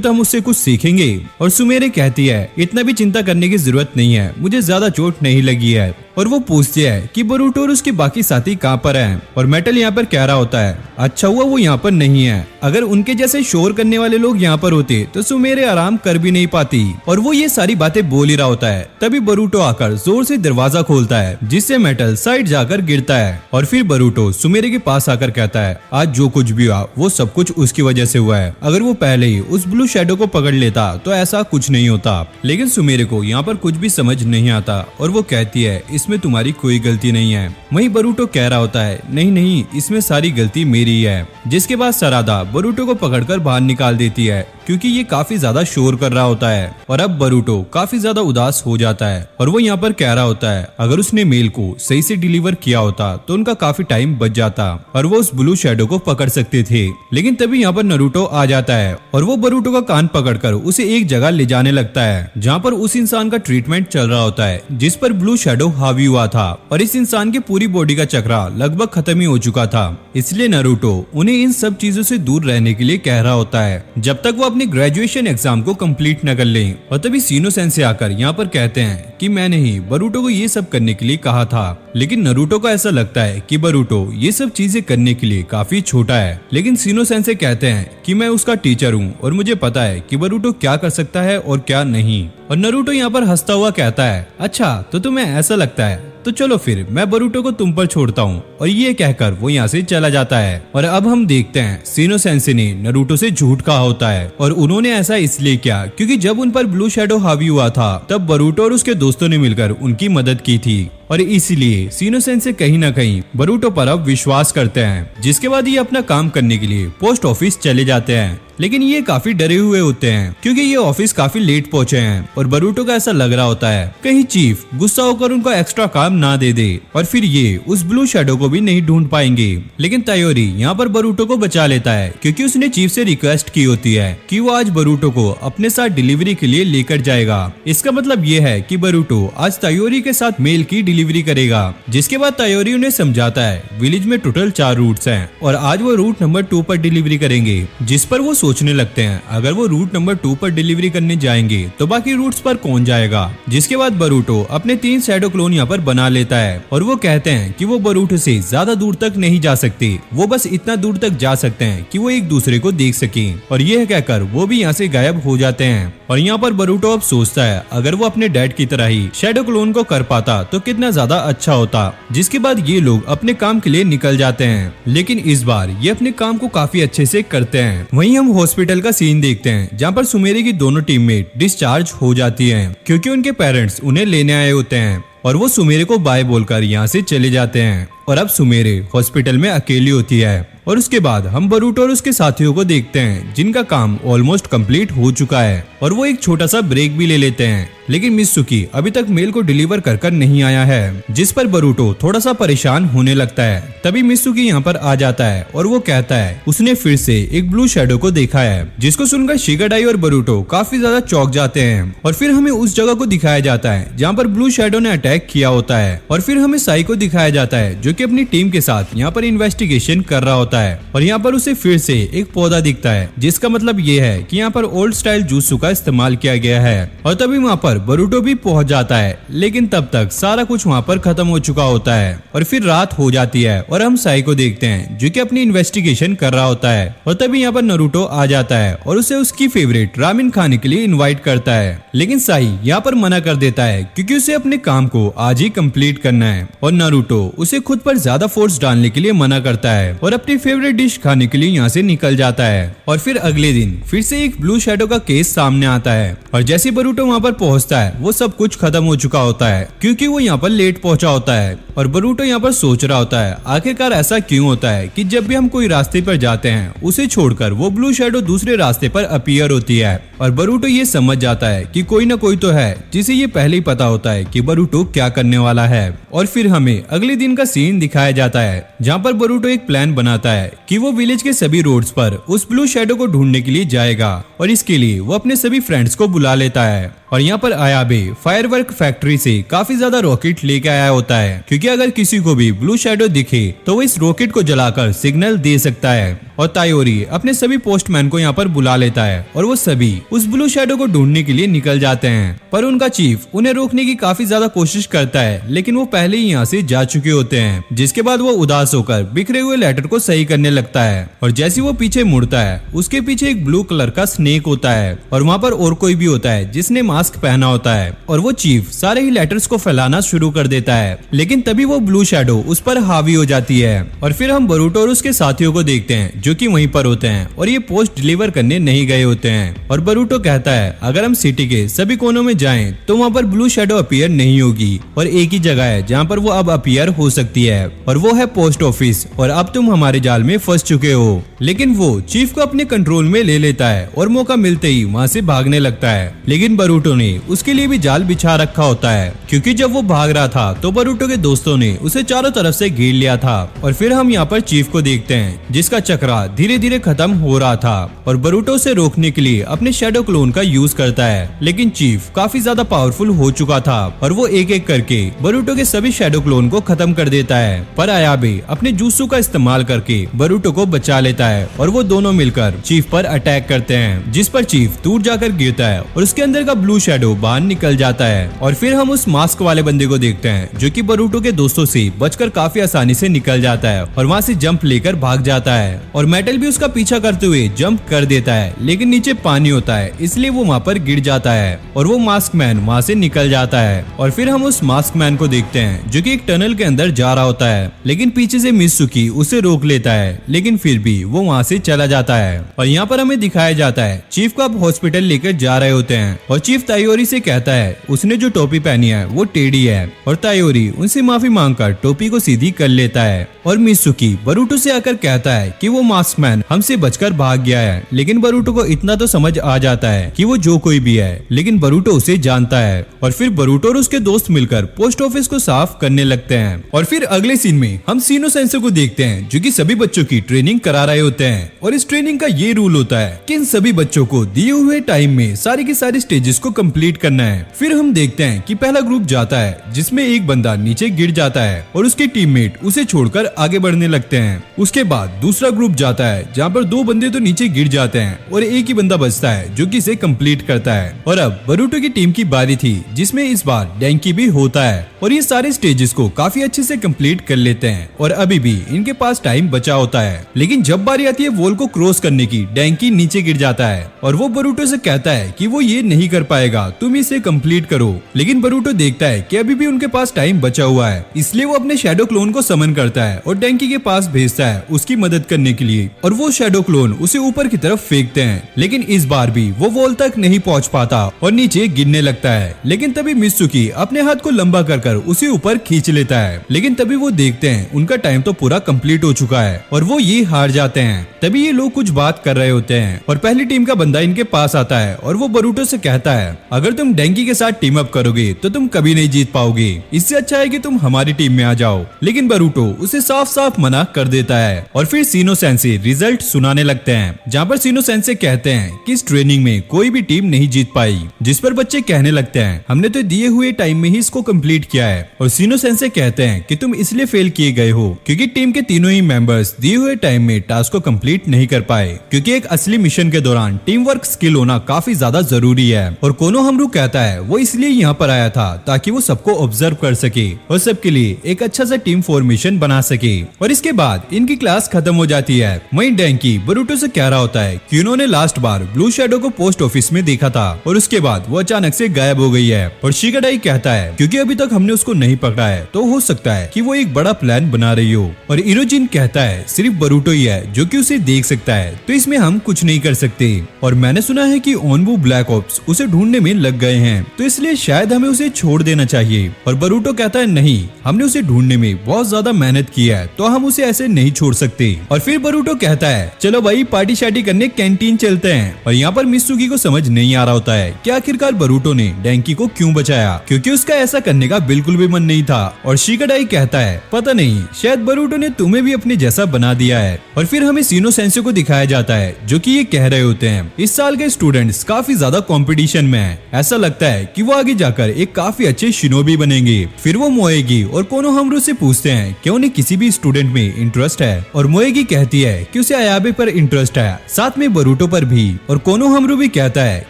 तो हम उससे कुछ सीखेंगे। और सुमेरे कहती है, इतना भी चिंता करने की जरूरत नहीं है, मुझे ज्यादा चोट नहीं लगी है। और वो पूछती है कि बरूटो और उसके बाकी साथी कहाँ पर हैं? और मेटल यहाँ पर कह रहा होता है, अच्छा हुआ वो यहाँ पर नहीं है, अगर उनके जैसे शोर करने वाले लोग यहाँ पर होते तो सुमेरे आराम कर भी नहीं पाती। और वो ये सारी बातें बोल ही रहा होता है, तभी बरूटो आकर जोर से दरवाजा खोलता है, जिससे मेटल साइड जाकर गिरता है। और फिर बरूटो सुमेरे के पास आकर कहता है, आज जो कुछ भी हुआ वो सब कुछ उसकी वजह से हुआ है, अगर वो पहले ही उस ब्लू शैडो को पकड़ लेता तो ऐसा कुछ नहीं होता। लेकिन सुमेरे को यहाँ पर कुछ भी समझ नहीं आता और वो कहती है, इसमें तुम्हारी कोई गलती नहीं है। वहीं बरूटो कह रहा होता है, नहीं नहीं, इसमें सारी गलती मेरी है। जिसके बाद सरादा बरूटो को पकड़कर बाहर निकाल देती है, क्योंकि ये काफी ज्यादा शोर कर रहा होता है। और अब बरूटो काफी ज्यादा उदास हो जाता है और वो यहाँ पर कह रहा होता है, अगर उसने मेल को सही से डिलीवर किया होता तो उनका काफी टाइम बच जाता और वो उस ब्लू शैडो को पकड़ सकते थे। लेकिन तभी यहाँ पर नारुतो आ जाता है और वो बरूटो का कान पकड़कर उसे एक जगह ले जाने लगता है, जहाँ पर उस इंसान का ट्रीटमेंट चल रहा होता है जिस पर ब्लू शैडो हावी हुआ था। और इस इंसान की पूरी बॉडी का चक्रा लगभग खत्म ही हो चुका था, इसलिए नारुतो उन्हें इन सब चीजों से दूर रहने के लिए कह रहा होता है, जब तक वो अपनी ग्रेजुएशन एग्जाम को कंप्लीट न कर लें। और तभी सीनो सेंसे आकर यहाँ पर कहते हैं कि मैंने ही बरूटो को ये सब करने के लिए कहा था। लेकिन नारुतो को ऐसा लगता है कि बरूटो ये सब चीजें करने के लिए काफी छोटा है। लेकिन सीनो सेंसे कहते हैं कि मैं उसका टीचर हूँ और मुझे पता है कि बरूटो क्या कर सकता है और क्या नहीं। और नारुतो यहाँ पर हंसता हुआ कहता है, अच्छा तो तुम्हें ऐसा लगता है, तो चलो फिर मैं बरूटो को तुम पर छोड़ता हूँ। और ये कहकर वो यहाँ से चला जाता है। और अब हम देखते हैं सीनो सेंसे ने नारुतो से झूठ कहा होता है और उन्होंने ऐसा इसलिए किया क्योंकि जब उन पर ब्लू शैडो हावी हुआ था तब बरूटो और उसके दोस्तों ने मिलकर उनकी मदद की थी और इसलिए सीनो सेंसे कहीं ना कहीं बरूटो पर अब विश्वास करते हैं। जिसके बाद ये अपना काम करने के लिए पोस्ट ऑफिस चले जाते हैं। लेकिन ये काफी डरे हुए होते हैं क्योंकि ये ऑफिस काफी लेट पहुंचे हैं और बरूटो का ऐसा लग रहा होता है कहीं चीफ गुस्सा होकर उनको एक्स्ट्रा काम ना दे दे और फिर ये उस ब्लू शैडो को भी नहीं ढूंढ पाएंगे। लेकिन तायोरी यहाँ पर बरूटो को बचा लेता है क्योंकि उसने चीफ से रिक्वेस्ट की होती है कि वो आज बरूटो को अपने साथ डिलीवरी के लिए लेकर जाएगा। इसका मतलब ये है कि बरूटो आज तायोरी के साथ मेल की डिलीवरी करेगा। जिसके बाद तायोरी उन्हें समझाता है विलेज में टोटल 4 रूट्स हैं और आज वो रूट नंबर 2 पर डिलीवरी करेंगे। जिस पर वो सोचने लगते हैं अगर वो रूट नंबर 2 पर डिलीवरी करने जाएंगे तो बाकी रूट्स पर कौन जाएगा। जिसके बाद बरूटो अपने 3 शैडो क्लोन यहाँ पर बना लेता है और वो कहते हैं कि वो बरूटो से ज्यादा दूर तक नहीं जा सकते, वो बस इतना दूर तक जा सकते हैं कि वो एक दूसरे को देख सके। और यह कहकर वो भी यहाँ से गायब हो जाते हैं। और यहाँ पर बरूटो अब सोचता है अगर वो अपने डैड की तरह ही शैडो क्लोन को कर पाता तो कितना ज्यादा अच्छा होता। जिसके बाद ये लोग अपने काम के लिए निकल जाते हैं। लेकिन इस बार ये अपने काम को काफी अच्छे से करते हैं। वहीं हम हॉस्पिटल का सीन देखते हैं जहाँ पर सुमेरे की दोनों टीममेट डिस्चार्ज हो जाती हैं क्योंकि उनके पेरेंट्स उन्हें लेने आए होते हैं और वो सुमेरे को बाय बोलकर यहाँ से चले जाते हैं। और अब सुमेरे हॉस्पिटल में अकेली होती है और उसके बाद हम बरूटो और उसके साथियों को देखते हैं जिनका काम ऑलमोस्ट कंप्लीट हो चुका है और वो एक छोटा सा ब्रेक भी ले लेते हैं लेकिन मित्सुकी अभी तक मेल को डिलीवर कर नहीं आया है, जिस पर बरूटो थोड़ा सा परेशान होने लगता है। तभी मित्सुकी यहाँ पर आ जाता है और वो कहता है उसने फिर से एक ब्लू शैडो को देखा है, जिसको सुनकर शिगाडाई और बरूटो काफी ज्यादा चौंक जाते हैं। और फिर हमें उस जगह को दिखाया जाता है जहाँ पर ब्लू शैडो ने अटैक किया होता है। और फिर हमें साई को दिखाया जाता है जो कि अपनी टीम के साथ यहाँ पर इन्वेस्टिगेशन कर रहा होता है। और यहाँ पर उसे फिर से एक पौधा दिखता है, जिसका मतलब ये है कि यहाँ पर ओल्ड स्टाइल जूत्सु का इस्तेमाल किया गया है। और तभी वहाँ पर बरूटो भी पहुंच जाता है, लेकिन तब तक सारा कुछ वहाँ पर खत्म हो चुका होता है। और फिर रात हो जाती है और हम साई को देखते हैं जो कि अपनी इन्वेस्टिगेशन कर रहा होता है। और तभी यहाँ पर नारुतो आ जाता है और उसे उसकी फेवरेट रामेन खाने के लिए इनवाइट करता है, लेकिन साई यहाँ पर मना कर देता है क्योंकि उसे अपने काम को आज ही कंप्लीट करना है। और नारुतो उसे खुद पर ज्यादा फोर्स डालने के लिए मना करता है और अपनी फेवरेट डिश खाने के लिए यहाँ से निकल जाता है। और फिर अगले दिन फिर से एक ब्लू शैडो का केस सामने आता है और जैसे बरूटो वहाँ पर पहुँचता है वो सब कुछ खत्म हो चुका होता है क्योंकि वो यहाँ पर लेट पहुंचा होता है। और बरूटो यहाँ पर सोच रहा होता है आखिरकार ऐसा क्यों होता है कि जब भी हम कोई रास्ते पर जाते हैं उसे छोड़कर वो ब्लू शैडो दूसरे रास्ते पर अपीयर होती है। और बरूटो ये समझ जाता है कि कोई ना कोई तो है जिसे ये पहले ही पता होता है कि बरूटो क्या करने वाला है। और फिर हमें अगले दिन का सीन दिखाया जाता है जहाँ पर बरूटो एक प्लान बनाता है कि वो विलेज के सभी रोड्स पर उस ब्लू शैडो को ढूंढने के लिए जाएगा। और इसके लिए वो अपने सभी फ्रेंड्स को बुला लेता है। और यहाँ पर आयाबे फायरवर्क फैक्ट्री से काफी ज्यादा रॉकेट लेके आया होता है क्योंकि अगर किसी को भी ब्लू शैडो दिखे तो वो इस रॉकेट को जलाकर सिग्नल दे सकता है। और तायोरी अपने सभी पोस्टमैन को यहाँ पर बुला लेता है और वो सभी उस ब्लू शैडो को ढूंढने के लिए निकल जाते हैं। पर उनका चीफ उन्हें रोकने की काफी ज्यादा कोशिश करता है, लेकिन वो पहले ही यहाँ से जा चुके होते हैं। जिसके बाद वो उदास होकर बिखरे हुए लेटर को सही करने लगता है और जैसे वो पीछे मुड़ता है उसके पीछे एक ब्लू कलर का स्नेक होता है और वहाँ पर और कोई भी होता है जिसने मास्क पहना होता है। और वो चीफ सारे ही लेटर्स को फैलाना शुरू कर देता है, लेकिन तभी वो ब्लू शैडो उस पर हावी हो जाती है। और फिर हम बरूटो और उसके साथियों को देखते हैं जो कि वहीं पर होते हैं और ये पोस्ट डिलीवर करने नहीं गए होते हैं। और बरूटो कहता है अगर हम सिटी के सभी कोनों में जाएं तो वहाँ पर ब्लू शैडो अपीयर नहीं होगी और एक ही जगह है जहाँ पर वो अब अपीयर हो सकती है और वो है पोस्ट ऑफिस। और अब तुम हमारे जाल में फंस चुके हो। लेकिन वो चीफ को अपने कंट्रोल में ले लेता है और मौका मिलते ही वहाँ से भागने लगता है। लेकिन बरूटो ने उसके लिए भी जाल बिछा रखा होता है क्योंकि जब वो भाग रहा था तो बरूटो के दोस्तों ने उसे चारों तरफ से घेर लिया था। और फिर हम यहाँ पर चीफ को देखते हैं जिसका चक्रा धीरे धीरे खत्म हो रहा था और बरूटो से रोकने के लिए अपने शैडो क्लोन का यूज करता है। लेकिन चीफ काफी ज्यादा पावरफुल हो चुका था और वो एक एक करके बरूटो के सभी शैडो क्लोन को खत्म कर देता है। पर आयाबे अपने जूत्सु का इस्तेमाल करके बरूटो को बचा लेता है और वो दोनों मिलकर चीफ पर अटैक करते हैं, जिस पर चीफ दूर जाकर गिरता है और उसके अंदर का ब्लू शैडो बाहर निकल जाता है। और फिर हम उस मास्क वाले बंदे को देखते हैं जो कि बरूटो के दोस्तों से बचकर काफी आसानी से निकल जाता है और वहाँ से जंप लेकर भाग जाता है। और मेटल भी उसका पीछा करते हुए जंप कर देता है, लेकिन नीचे पानी होता है इसलिए वो वहाँ पर गिर जाता है और वो मास्क मैन वहाँ से निकल जाता है। और फिर हम उस मास्क मैन को देखते हैं जो कि एक टनल के अंदर जा रहा होता है, लेकिन पीछे से मित्सुकी उसे रोक लेता है, लेकिन फिर भी वो वहाँ से चला जाता है। और यहाँ पर हमें दिखाया जाता है चीफ को अब हॉस्पिटल लेकर जा रहे होते हैं और चीफ तायोरी से कहता है उसने जो टोपी पहनी है वो टेढ़ी है और तायोरी उनसे माफी मांगकर टोपी को सीधी कर लेता है। और मित्सुकी बरूटो से आकर कहता है कि वो मास्क मैन हमसे बचकर भाग गया है, लेकिन बरूटो को इतना तो समझ आ जाता है कि वो जो कोई भी है, लेकिन बरूटो उसे जानता है। और फिर बरूटो और उसके दोस्त मिलकर पोस्ट ऑफिस को साफ करने लगते हैं। और फिर अगले सीन में हम सीनो सेंसर को देखते हैं जो कि सभी बच्चों की ट्रेनिंग करा रहे होते हैं। और इस ट्रेनिंग का ये रूल होता है कि इन सभी बच्चों को दिए हुए टाइम में सारे के सारे स्टेजेस को कंप्लीट करना है। फिर हम देखते हैं कि पहला ग्रुप जाता है जिसमें एक बंदा नीचे गिर जाता है और उसके टीममेट उसे छोड़कर आगे बढ़ने लगते हैं। उसके बाद दूसरा ग्रुप जाता है जहाँ पर दो बंदे तो नीचे गिर जाते हैं और एक ही बंदा बचता है जो कि इसे कंप्लीट करता है। और अब बरूटो की टीम की बारी थी जिसमें इस बार डैंकी भी होता है और ये सारे स्टेजेस को काफी अच्छे से कंप्लीट कर लेते हैं और अभी भी इनके पास टाइम बचा होता है। लेकिन जब बारी आती है वॉल को क्रॉस करने की, डैंकी नीचे गिर जाता है और वो बरूटो से कहता है कि वो ये नहीं कर पाएगा, तुम इसे कंप्लीट करो। लेकिन बरूटो देखता है कि अभी भी उनके पास टाइम बचा हुआ है, इसलिए वो अपने शैडो क्लोन को समन करता है और डेंकी के पास भेजता है उसकी मदद करने के लिए, और वो शैडो क्लोन उसे ऊपर की तरफ फेंकते हैं, लेकिन इस बार भी वो वॉल तक नहीं पहुंच पाता और नीचे गिरने लगता है। लेकिन तभी मित्सुकी अपने हाथ को लंबा कर उसे ऊपर खींच लेता है, लेकिन तभी वो देखते हैं उनका टाइम तो पूरा कंप्लीट हो चुका है और वो ये हार जाते हैं। तभी ये लोग कुछ बात कर रहे होते हैं और पहली टीम का बंदा इनके पास आता है और वो बरूटो से कहता है, अगर तुम डेंकी के साथ टीम अप करोगे तो तुम कभी नहीं जीत पाओगे, इससे अच्छा है कि तुम हमारी टीम में आ जाओ। लेकिन बरूटो उसे साफ साफ मना कर देता है और फिर सीनो सेंसे रिजल्ट सुनाने लगते हैं, जहाँ पर सीनो सेंसे कहते हैं कि इस ट्रेनिंग में कोई भी टीम नहीं जीत पाई, जिस पर बच्चे कहने लगते हैं हमने तो दिए हुए टाइम में ही इसको कंप्लीट किया है। और सीनो सेंसे कहते हैं कि तुम इसलिए फेल किए गए हो क्योंकि टीम के तीनों ही मेंबर्स दिए हुए टाइम में टास्क को कंप्लीट नहीं कर पाए, क्योंकि एक असली मिशन के दौरान टीम वर्क स्किल होना काफी ज्यादा जरूरी है। और कोनोहामारू कहता है वो इसलिए यहाँ पर आया था ताकि वो सबको ऑब्जर्व कर सके और सबके लिए एक अच्छा सा टीम फॉर्मेशन बना सके। और इसके बाद इनकी क्लास खत्म हो जाती है। वहीं डेंकी बरूटो से कह रहा होता है कि उन्होंने लास्ट बार ब्लू शैडो को पोस्ट ऑफिस में देखा था और उसके बाद वो अचानक से गायब हो गई है। और शिगाडाई कहता है क्योंकि अभी तक हमने उसको नहीं पकड़ा है तो हो सकता है कि वो एक बड़ा प्लान बना रही हो। और इरोजिन कहता है सिर्फ बरूटो ही है जो कि उसे देख सकता है, तो इसमें हम कुछ नहीं कर सकते। और मैंने सुना है कि ओनबू ब्लैक ऑप्स उसे ढूंढने में लग गए हैं, तो इसलिए शायद हमें उसे छोड़ देना चाहिए। और बरूटो कहता है नहीं, हमने उसे ढूंढने में बहुत ज्यादा मेहनत की है तो हम उसे ऐसे नहीं छोड़ सकते। और फिर बरूटो कहता है चलो भाई पार्टी शार्टी करने कैंटीन चलते हैं। और यहाँ पर मित्सुकी को समझ नहीं आ रहा होता है कि आखिरकार बरूटो ने डेंकी को क्यों बचाया, क्योंकि उसका ऐसा करने का बिल्कुल भी मन नहीं था। और शिगाडाई कहता है पता नहीं, शायद बरूटो ने तुम्हें भी अपने जैसा बना दिया है। और फिर हमें सीनो सेंसे को दिखाया जाता है जो कि ये कह रहे होते हैं इस साल के स्टूडेंट्स काफी ज्यादा कंपटीशन में हैं, ऐसा लगता है कि वो आगे जाकर एक काफी अच्छे शिनोबी बनेंगे। फिर वो मोएगी और कोनोहामारू से पूछते हैं कि उन्हें किसी भी स्टूडेंट में इंटरेस्ट है, और मोएगी कहती है कि उसे अयाबे पर इंटरेस्ट है, साथ में बरूटो पर भी। और कोनोहामारू भी कहता है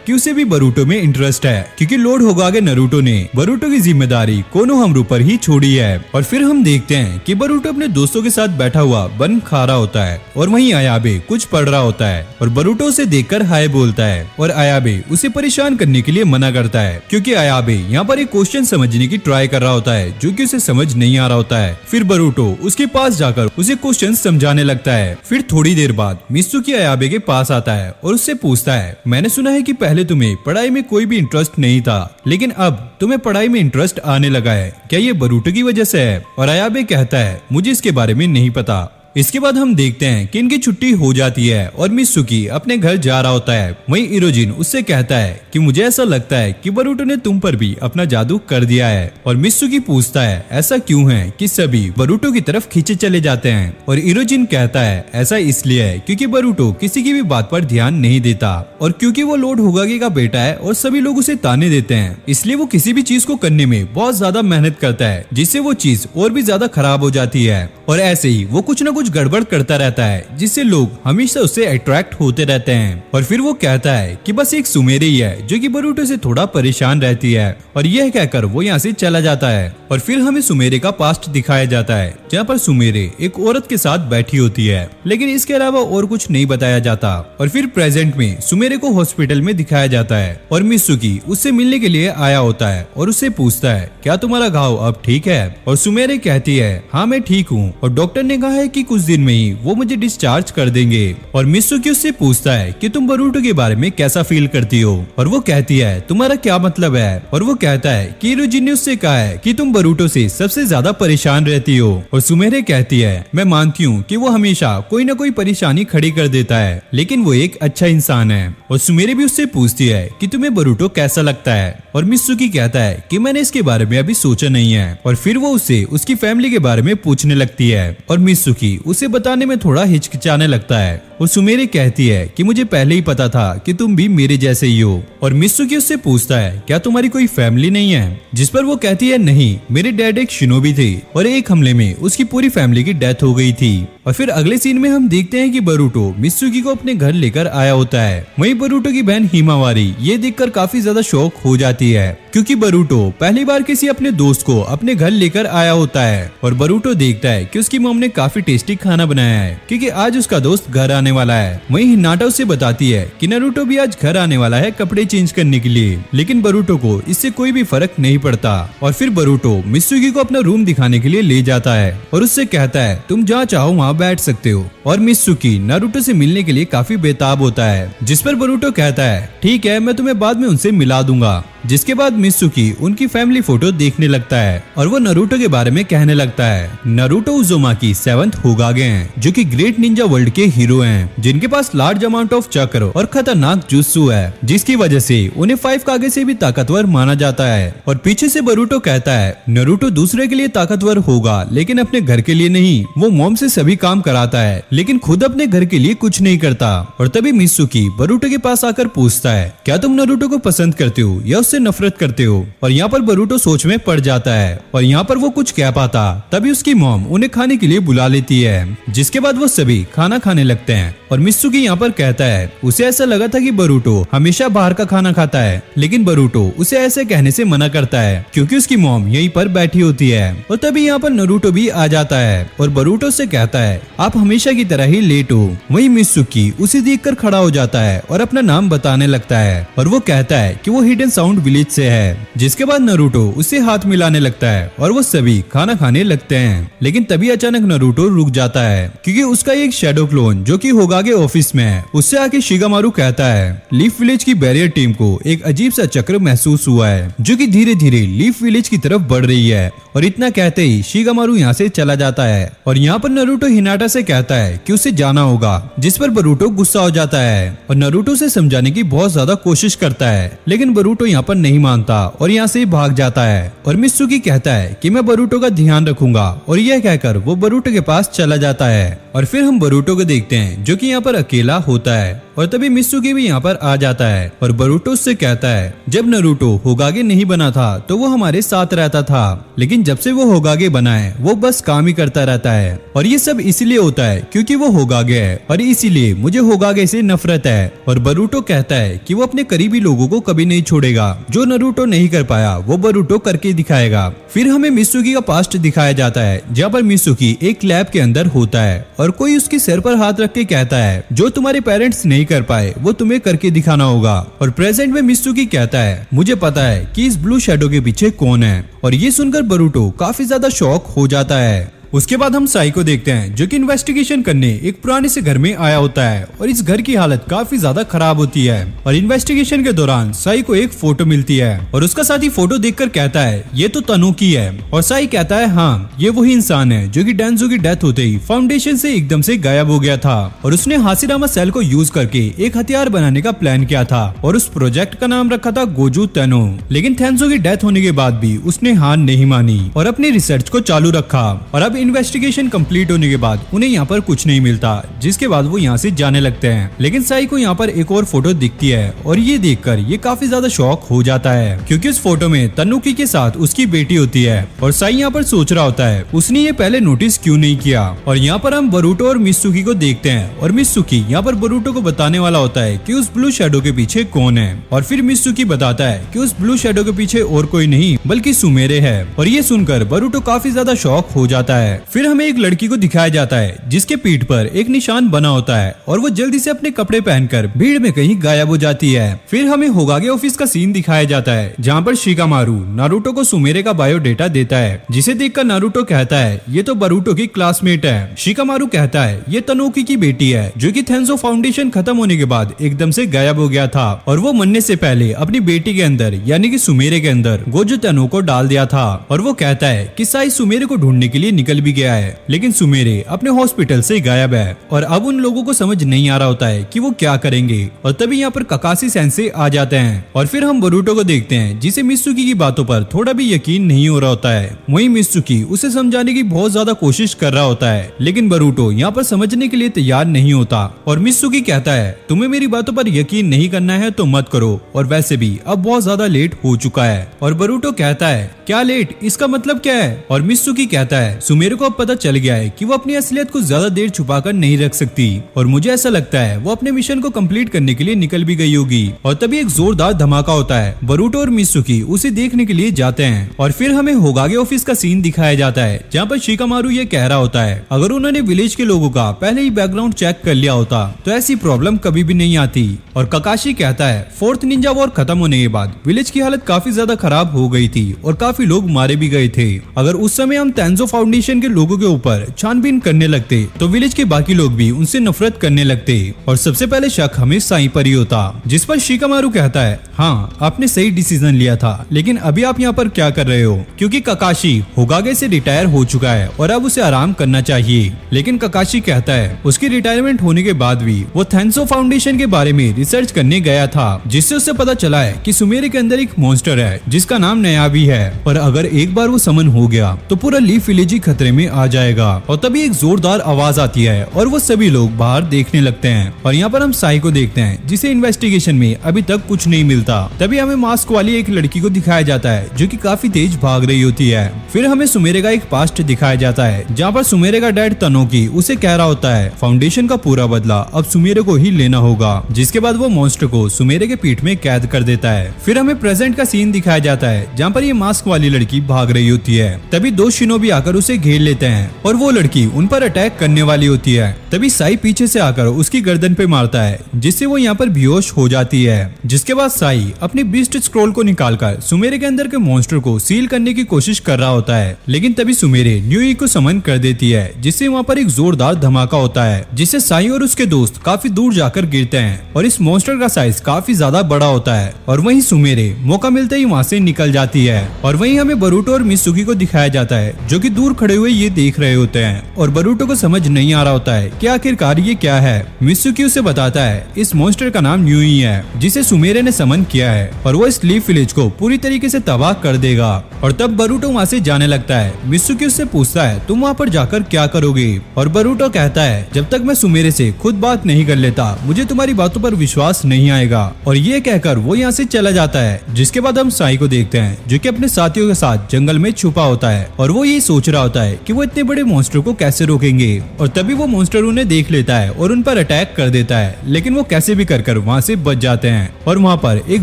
कि उसे भी बरूटो में इंटरेस्ट है, क्योंकि लॉर्ड होकागे नारुतो ने बरूटो की जिम्मेदारी कोनोहामारू पर ही छोड़ी है। और फिर हम देखते हैं कि बरूटो अपने दोस्तों के साथ बैठा हुआ बन खा रहा होता है और वहीं अयाबे कुछ पढ़ रहा होता है और बरूटो उसे देखकर हाय बोलता है। और अयाबे उसे परेशान करने के लिए मना करता है, क्योंकि अयाबे यहाँ पर एक क्वेश्चन समझने की ट्राई कर रहा होता है जो कि उसे समझ नहीं आ रहा होता है। फिर बरूटो उसके पास जाकर उसे क्वेश्चन समझाने लगता है। फिर थोड़ी देर बाद मित्सुकी अयाबे के पास आता है और उससे पूछता है मैंने सुना है कि पहले तुम्हें पढ़ाई में कोई भी इंटरेस्ट नहीं था, लेकिन अब तुम्हें पढ़ाई में इंटरेस्ट आने लगा है, क्या ये बरूटो की वजह से है? और अयाबे कहता है मुझे इसके बारे में नहीं पता। इसके बाद हम देखते हैं कि इनकी छुट्टी हो जाती है और मित्सुकी अपने घर जा रहा होता है। वहीं इरोजिन उससे कहता है कि मुझे ऐसा लगता है कि बरूटो ने तुम पर भी अपना जादू कर दिया है। और मित्सुकी पूछता है ऐसा क्यों है कि सभी बरूटो की तरफ खींचे चले जाते हैं। और इरोजिन कहता है ऐसा इसलिए है क्योंकि बरूटो किसी की भी बात पर ध्यान नहीं देता, और क्योंकि वो लॉर्ड होकागे का बेटा है और सभी लोग उसे ताने देते हैं, इसलिए वो किसी भी चीज को करने में बहुत ज्यादा मेहनत करता है, जिससे वो चीज और भी ज्यादा खराब हो जाती है। और ऐसे ही वो कुछ न कुछ गड़बड़ करता रहता है, जिससे लोग हमेशा उससे अट्रैक्ट होते रहते हैं। और फिर वो कहता है कि बस एक सुमेरे ही है जो कि बरूटो से थोड़ा परेशान रहती है, और यह कहकर वो यहाँ से चला जाता है। और फिर हमें सुमेरे का पास्ट दिखाया जाता है, जहाँ पर सुमेरे एक औरत के साथ बैठी होती है, लेकिन इसके अलावा और कुछ नहीं बताया जाता। और फिर प्रेजेंट में सुमेरे को हॉस्पिटल में दिखाया जाता है और मित्सुकी उससे मिलने के लिए आया होता है और उससे पूछता है क्या तुम्हारा घाव अब ठीक है? और सुमेरे कहती है हाँ मैं ठीक हूँ, और डॉक्टर ने कहा है कि कुछ दिन में ही वो मुझे डिस्चार्ज कर देंगे। और मित्सुकी उससे पूछता है कि तुम बरूटो के बारे में कैसा फील करती हो? और वो कहती है तुम्हारा क्या मतलब है? और वो कहता है कि इरोजिन ने उससे कहा है कि तुम बरूटो से सबसे ज्यादा परेशान रहती हो। और सुमेरे कहती है मैं मानती हूँ कि वो हमेशा कोई न कोई परेशानी खड़ी कर देता है, लेकिन वो एक अच्छा इंसान है। और सुमेरे भी उससे पूछती है कि तुम्हें बरूटो कैसा लगता है? और मित्सुकी कहता है कि मैंने इसके बारे में अभी सोचा नहीं है। और फिर वो उससे उसकी फैमिली के बारे में पूछने लगती है और मित्सुकी उसे बताने में थोड़ा हिचकिचाने लगता है। और सुमेरे कहती है कि मुझे पहले ही पता था कि तुम भी मेरे जैसे ही हो। और मित्सुकी उससे पूछता है क्या तुम्हारी कोई फैमिली नहीं है? जिस पर वो कहती है नहीं, मेरे डैड एक शिनोबी थे और एक हमले में उसकी पूरी फैमिली की डेथ हो गई थी। और फिर अगले सीन में हम देखते हैं कि बरूटो मित्सुकी को अपने घर लेकर आया होता है। वहीं बरूटो की बहन हिमावारी ये देखकर काफी ज्यादा शॉक हो जाती है, क्योंकि बरूटो पहली बार किसी अपने दोस्त को अपने घर लेकर आया होता है और बरूटो देखता है कि उसकी मॉम ने काफी टेस्टी खाना बनाया है क्योंकि आज उसका दोस्त घर आने वाला है। वहीं हिनाटा उसे बताती है कि नारुतो भी आज घर आने वाला है कपड़े चेंज करने के लिए, लेकिन बरूटो को इससे कोई भी फर्क नहीं पड़ता। और फिर बरूटो मित्सुकी को अपना रूम दिखाने के लिए ले जाता है और उससे कहता है तुम जहाँ चाहो वहाँ बैठ सकते हो। और मित्सुकी नारुतो से मिलने के लिए काफी बेताब होता है, जिस पर बरूटो कहता है ठीक है मैं तुम्हें बाद में उनसे मिला दूंगा। जिसके बाद मित्सुकी उनकी फैमिली फोटो देखने लगता है और वो नारुतो के बारे में कहने लगता है। नारुतो उज़ुमाकी 7th होकागे हैं जो कि ग्रेट निंजा वर्ल्ड के हीरो हैं, जिनके पास लार्ज अमाउंट ऑफ चक्र और खतरनाक जुत्सु है, जिसकी वजह से उन्हें 5 कागे से भी ताकतवर माना जाता है। और पीछे से बरूटो कहता है नारुतो दूसरे के लिए ताकतवर होगा लेकिन अपने घर के लिए नहीं। वो मॉम से सभी काम कराता है लेकिन खुद अपने घर के लिए कुछ नहीं करता। और तभी मित्सुकी बरूटो के पास आकर पूछता है क्या तुम नारुतो को पसंद करते हो या उससे नफरत करते हो। और यहाँ पर बरूटो सोच में पड़ जाता है और यहाँ पर वो कुछ कह पाता तभी उसकी मॉम उन्हें खाने के लिए बुला लेती है, जिसके बाद वो सभी खाना खाने लगते हैं। और मित्सुकी यहाँ पर कहता है उसे ऐसा लगा था कि बरूटो हमेशा बाहर का खाना खाता है, लेकिन बरूटो उसे ऐसे कहने से मना करता है क्योंकि उसकी मॉम यहीं पर बैठी होती है। और तभी यहाँ पर नारुतो भी आ जाता है और बरूटो से कहता है आप हमेशा की तरह ही लेट हो। वही मित्सुकी उसे देखकर खड़ा हो जाता है और अपना नाम बताने लगता है और वो कहता है कि वो हिडन साउंड विलेज से है। जिसके बाद नारुतो उससे हाथ मिलाने लगता है और वो सभी खाना खाने लगते हैं। लेकिन तभी अचानक नारुतो रुक जाता है क्योंकि उसका एक शैडो क्लोन जो कि होकागे ऑफिस में है उससे आके शिगामारू कहता है लीफ विलेज की बैरियर टीम को एक अजीब सा चक्र महसूस हुआ है जो कि धीरे धीरे लीफ विलेज की तरफ बढ़ रही है। और इतना कहते ही शिगामारू यहाँ से चला जाता है और यहाँ पर नारुतो हिनाटा से कहता है कि उसे जाना होगा, जिस पर बरूटो गुस्सा हो जाता है और नारुतो से समझाने की बहुत ज्यादा कोशिश करता है, लेकिन बरूटो यहाँ पर नहीं मानता और यहाँ से भाग जाता है। और मित्सुकी कहता है कि मैं बरूटो का ध्यान रखूंगा और यह कहकर वो बरूटो के पास चला जाता है। और फिर हम बरूटो को देखते हैं जो कि यहाँ पर अकेला होता है और तभी मित्सुकी भी यहाँ पर आ जाता है और बरूटो उससे कहता है जब नारुतो होकागे नहीं बना था तो वो हमारे साथ रहता था, लेकिन जब से वो होकागे बना है वो बस काम ही करता रहता है और ये सब इसीलिए होता है क्योंकि वो होकागे है और इसीलिए मुझे होकागे से नफरत है। और बरूटो कहता है कि वो अपने करीबी लोगों को कभी नहीं छोड़ेगा, जो नारुतो नहीं कर पाया वो बरूटो करके दिखाएगा। फिर हमें मित्सुकी का पास्ट दिखाया जाता है जहाँ पर मित्सुकी एक लैब के अंदर होता है और कोई उसके सिर पर हाथ रख के कहता है जो तुम्हारे पेरेंट्स नहीं कर पाए वो तुम्हें करके दिखाना होगा। और प्रेजेंट में मित्सुकी कहता है मुझे पता है कि इस ब्लू शैडो के पीछे कौन है। और ये सुनकर बरूटो काफी ज्यादा शॉक हो जाता है। उसके बाद हम साई को देखते हैं जो कि इन्वेस्टिगेशन करने एक पुराने से घर में आया होता है और इस घर की हालत काफी ज्यादा खराब होती है। और इन्वेस्टिगेशन के दौरान साई को एक फोटो मिलती है और उसका साथी फोटो देखकर कहता है ये तो तनुकी है। और साई कहता है हाँ ये वही इंसान है जो कि डेंजो की डेथ होते ही फाउंडेशन से एकदम से गायब हो गया था और उसने हाशिरामा सेल को यूज करके एक हथियार बनाने का प्लान किया था और उस प्रोजेक्ट का नाम रखा था गोजू तेनो। लेकिन थेंजो की डेथ होने के बाद भी उसने हार नहीं मानी और अपनी रिसर्च को चालू रखा। और अब इन्वेस्टिगेशन कंप्लीट होने के बाद उन्हें यहाँ पर कुछ नहीं मिलता, जिसके बाद वो यहाँ से जाने लगते हैं। लेकिन साई को यहाँ पर एक और फोटो दिखती है और ये देखकर ये काफी ज्यादा शॉक हो जाता है क्योंकि उस फोटो में तनुकी के साथ उसकी बेटी होती है। और साई यहाँ पर सोच रहा होता है उसने ये पहले नोटिस क्यों नहीं किया। और यहाँ पर हम बरूटो और मित्सुकी को देखते हैं और मित्सुकी यहाँ पर बरूटो को बताने वाला होता है कि उस ब्लू शैडो के पीछे कौन है। और फिर मित्सुकी बताता है कि उस ब्लू शैडो के पीछे और कोई नहीं बल्कि सुमेरे है। और ये सुनकर बरूटो काफी ज्यादा शॉक हो जाता है। फिर हमें एक लड़की को दिखाया जाता है जिसके पीठ पर एक निशान बना होता है और वो जल्दी से अपने कपड़े पहनकर भीड़ में कहीं गायब हो जाती है। फिर हमें होकागे ऑफिस का सीन दिखाया जाता है जहाँ पर शिगामारू नारुतो को सुमेरे का बायोडेटा देता है, जिसे देखकर नारुतो कहता है ये तो बरूटो की क्लासमेट है। शिगामारू कहता है ये तनुकी की बेटी है जो कि थेंजो फाउंडेशन खत्म होने के बाद एकदम से गायब हो गया था और वो मरने से पहले अपनी बेटी के अंदर यानी कि सुमेरे के अंदर गोजो तेनो को डाल दिया था। और वो कहता है कि साई सुमेरे को ढूंढने के लिए निकल भी गया है, लेकिन सुमेरे अपने हॉस्पिटल से गायब है और अब उन लोगों को समझ नहीं आ रहा होता है कि वो क्या करेंगे। और तभी यहाँ पर ककाशी सेंसे आ जाते हैं और फिर हम बरूटो को देखते हैं जिसे मित्सुकी की बातों पर थोड़ा भी यकीन नहीं हो रहा होता है। वहीं मित्सुकी उसे समझाने की बहुत ज्यादा कोशिश कर रहा होता है, लेकिन बरूटो यहाँ पर समझने के लिए तैयार नहीं होता। और मित्सुकी कहता है तुम्हें मेरी बातों पर यकीन नहीं करना है तो मत करो, और वैसे भी अब बहुत ज्यादा लेट हो चुका है। और बरूटो कहता है क्या लेट, इसका मतलब क्या है? और मित्सुकी कहता है सुमेरे को अब पता चल गया है कि वो अपनी असलियत को ज्यादा देर छुपाकर नहीं रख सकती और मुझे ऐसा लगता है वो अपने मिशन को कंप्लीट करने के लिए निकल भी गई होगी। और तभी एक जोरदार धमाका होता है। बरूटो और मित्सुकी उसे देखने के लिए जाते हैं और फिर हमें होगागे ऑफिस का सीन दिखाया जाता है जहाँ पर शिकामारू ये कह रहा होता है अगर उन्होंने विलेज के लोगों का पहले ही बैकग्राउंड चेक कर लिया होता तो ऐसी प्रॉब्लम कभी भी नहीं आती। और ककाशी कहता है फोर्थ निंजा वॉर खत्म होने के बाद विलेज की हालत काफी ज्यादा खराब हो गई थी और काफी लोग मारे भी गए थे। अगर उस समय हम तेंजो फाउंडेशन के लोगों के ऊपर छानबीन करने लगते तो विलेज के बाकी लोग भी उनसे नफरत करने लगते और सबसे पहले शक हमें साई पर ही होता। जिस पर शिकामारू कहता है हाँ आपने सही डिसीजन लिया था, लेकिन अभी आप यहाँ पर क्या कर रहे हो? क्योंकि ककाशी होगागे से रिटायर हो चुका है और अब उसे आराम करना चाहिए। लेकिन ककाशी कहता है उसकी रिटायरमेंट होने के बाद भी वो थेंसो फाउंडेशन के बारे में रिसर्च करने गया था जिससे उसे पता चला है कि सुमेरे के अंदर एक मॉन्स्टर है जिसका नाम नयाबी है और अगर एक बार वो समन हो गया तो पूरा लीफ विलेज ही खतरे में आ जाएगा। और तभी एक जोरदार आवाज आती है और वो सभी लोग बाहर देखने लगते हैं और यहाँ पर हम साई को देखते हैं जिसे इन्वेस्टिगेशन में अभी तक कुछ नहीं मिलता। तभी हमें मास्क वाली एक लड़की को दिखाया जाता है जो कि काफी तेज भाग रही होती है। फिर हमें सुमेरे का एक पास्ट दिखाया जाता है जहाँ पर सुमेरे का डैड तनोकी उसे कह रहा होता है फाउंडेशन का पूरा बदला अब सुमेरे को ही लेना होगा, जिसके बाद वो मॉन्स्टर को सुमेरे के पीठ में कैद कर देता है। फिर हमें प्रेजेंट का सीन दिखाया जाता है जहाँ पर ये मास्क वाली लड़की भाग रही होती है। तभी दो शिनोबी आकर उसे घेर लेते हैं और वो लड़की उन पर अटैक करने वाली होती है। तभी साई पीछे से आकर उसकी गर्दन पे मारता है जिससे वो यहाँ पर बेहोश हो जाती है। जिसके बाद साई अपनी बीस्ट स्क्रोल को निकालकर सुमेरे के अंदर के मॉन्स्टर को सील करने की कोशिश कर रहा होता है, लेकिन तभी सुमेरे न्यूई को समन कर देती है जिससे वहाँ पर एक जोरदार धमाका होता है जिससे साई और उसके दोस्त काफी दूर जाकर गिरते हैं और इस मॉन्स्टर का साइज काफी ज्यादा बड़ा होता है और वहीं सुमेरे मौका मिलते ही वहाँ से निकल जाती है। और वहीं हमें बरूटो और मित्सुकी को दिखाया जाता है जो कि दूर खड़े हुए ये देख रहे होते हैं और बरूटो को समझ नहीं आ रहा होता है कि आखिरकार ये क्या है। मित्सुकी उसे बताता है इस मॉन्स्टर का नाम न्यूई है जिसे सुमेरे ने समन किया है और वो इस लीफ विलेज को पूरी तरीके से तबाह कर देगा। और तब बरूटो वहाँ से जाने लगता है। मित्सुकी उससे पूछता है तुम वहाँ पर जाकर क्या करोगे? और बरूटो कहता है जब तक मैं सुमेरे से खुद बात नहीं कर लेता मुझे तुम्हारी बातों पर विश्वास नहीं आएगा। और ये कहकर वो यहाँ से चला जाता है। जिसके बाद हम साई को देखते हैं जो कि अपने साथियों के साथ जंगल में छुपा होता है और वो ये सोच रहा होता है कि वो इतने बड़े मॉन्स्टर को कैसे रोकेंगे। और तभी वो मॉन्स्टर उन्हें देख लेता है और उन पर अटैक कर देता है, लेकिन वो कैसे भी कर वहाँ से बच जाते हैं और वहाँ पर एक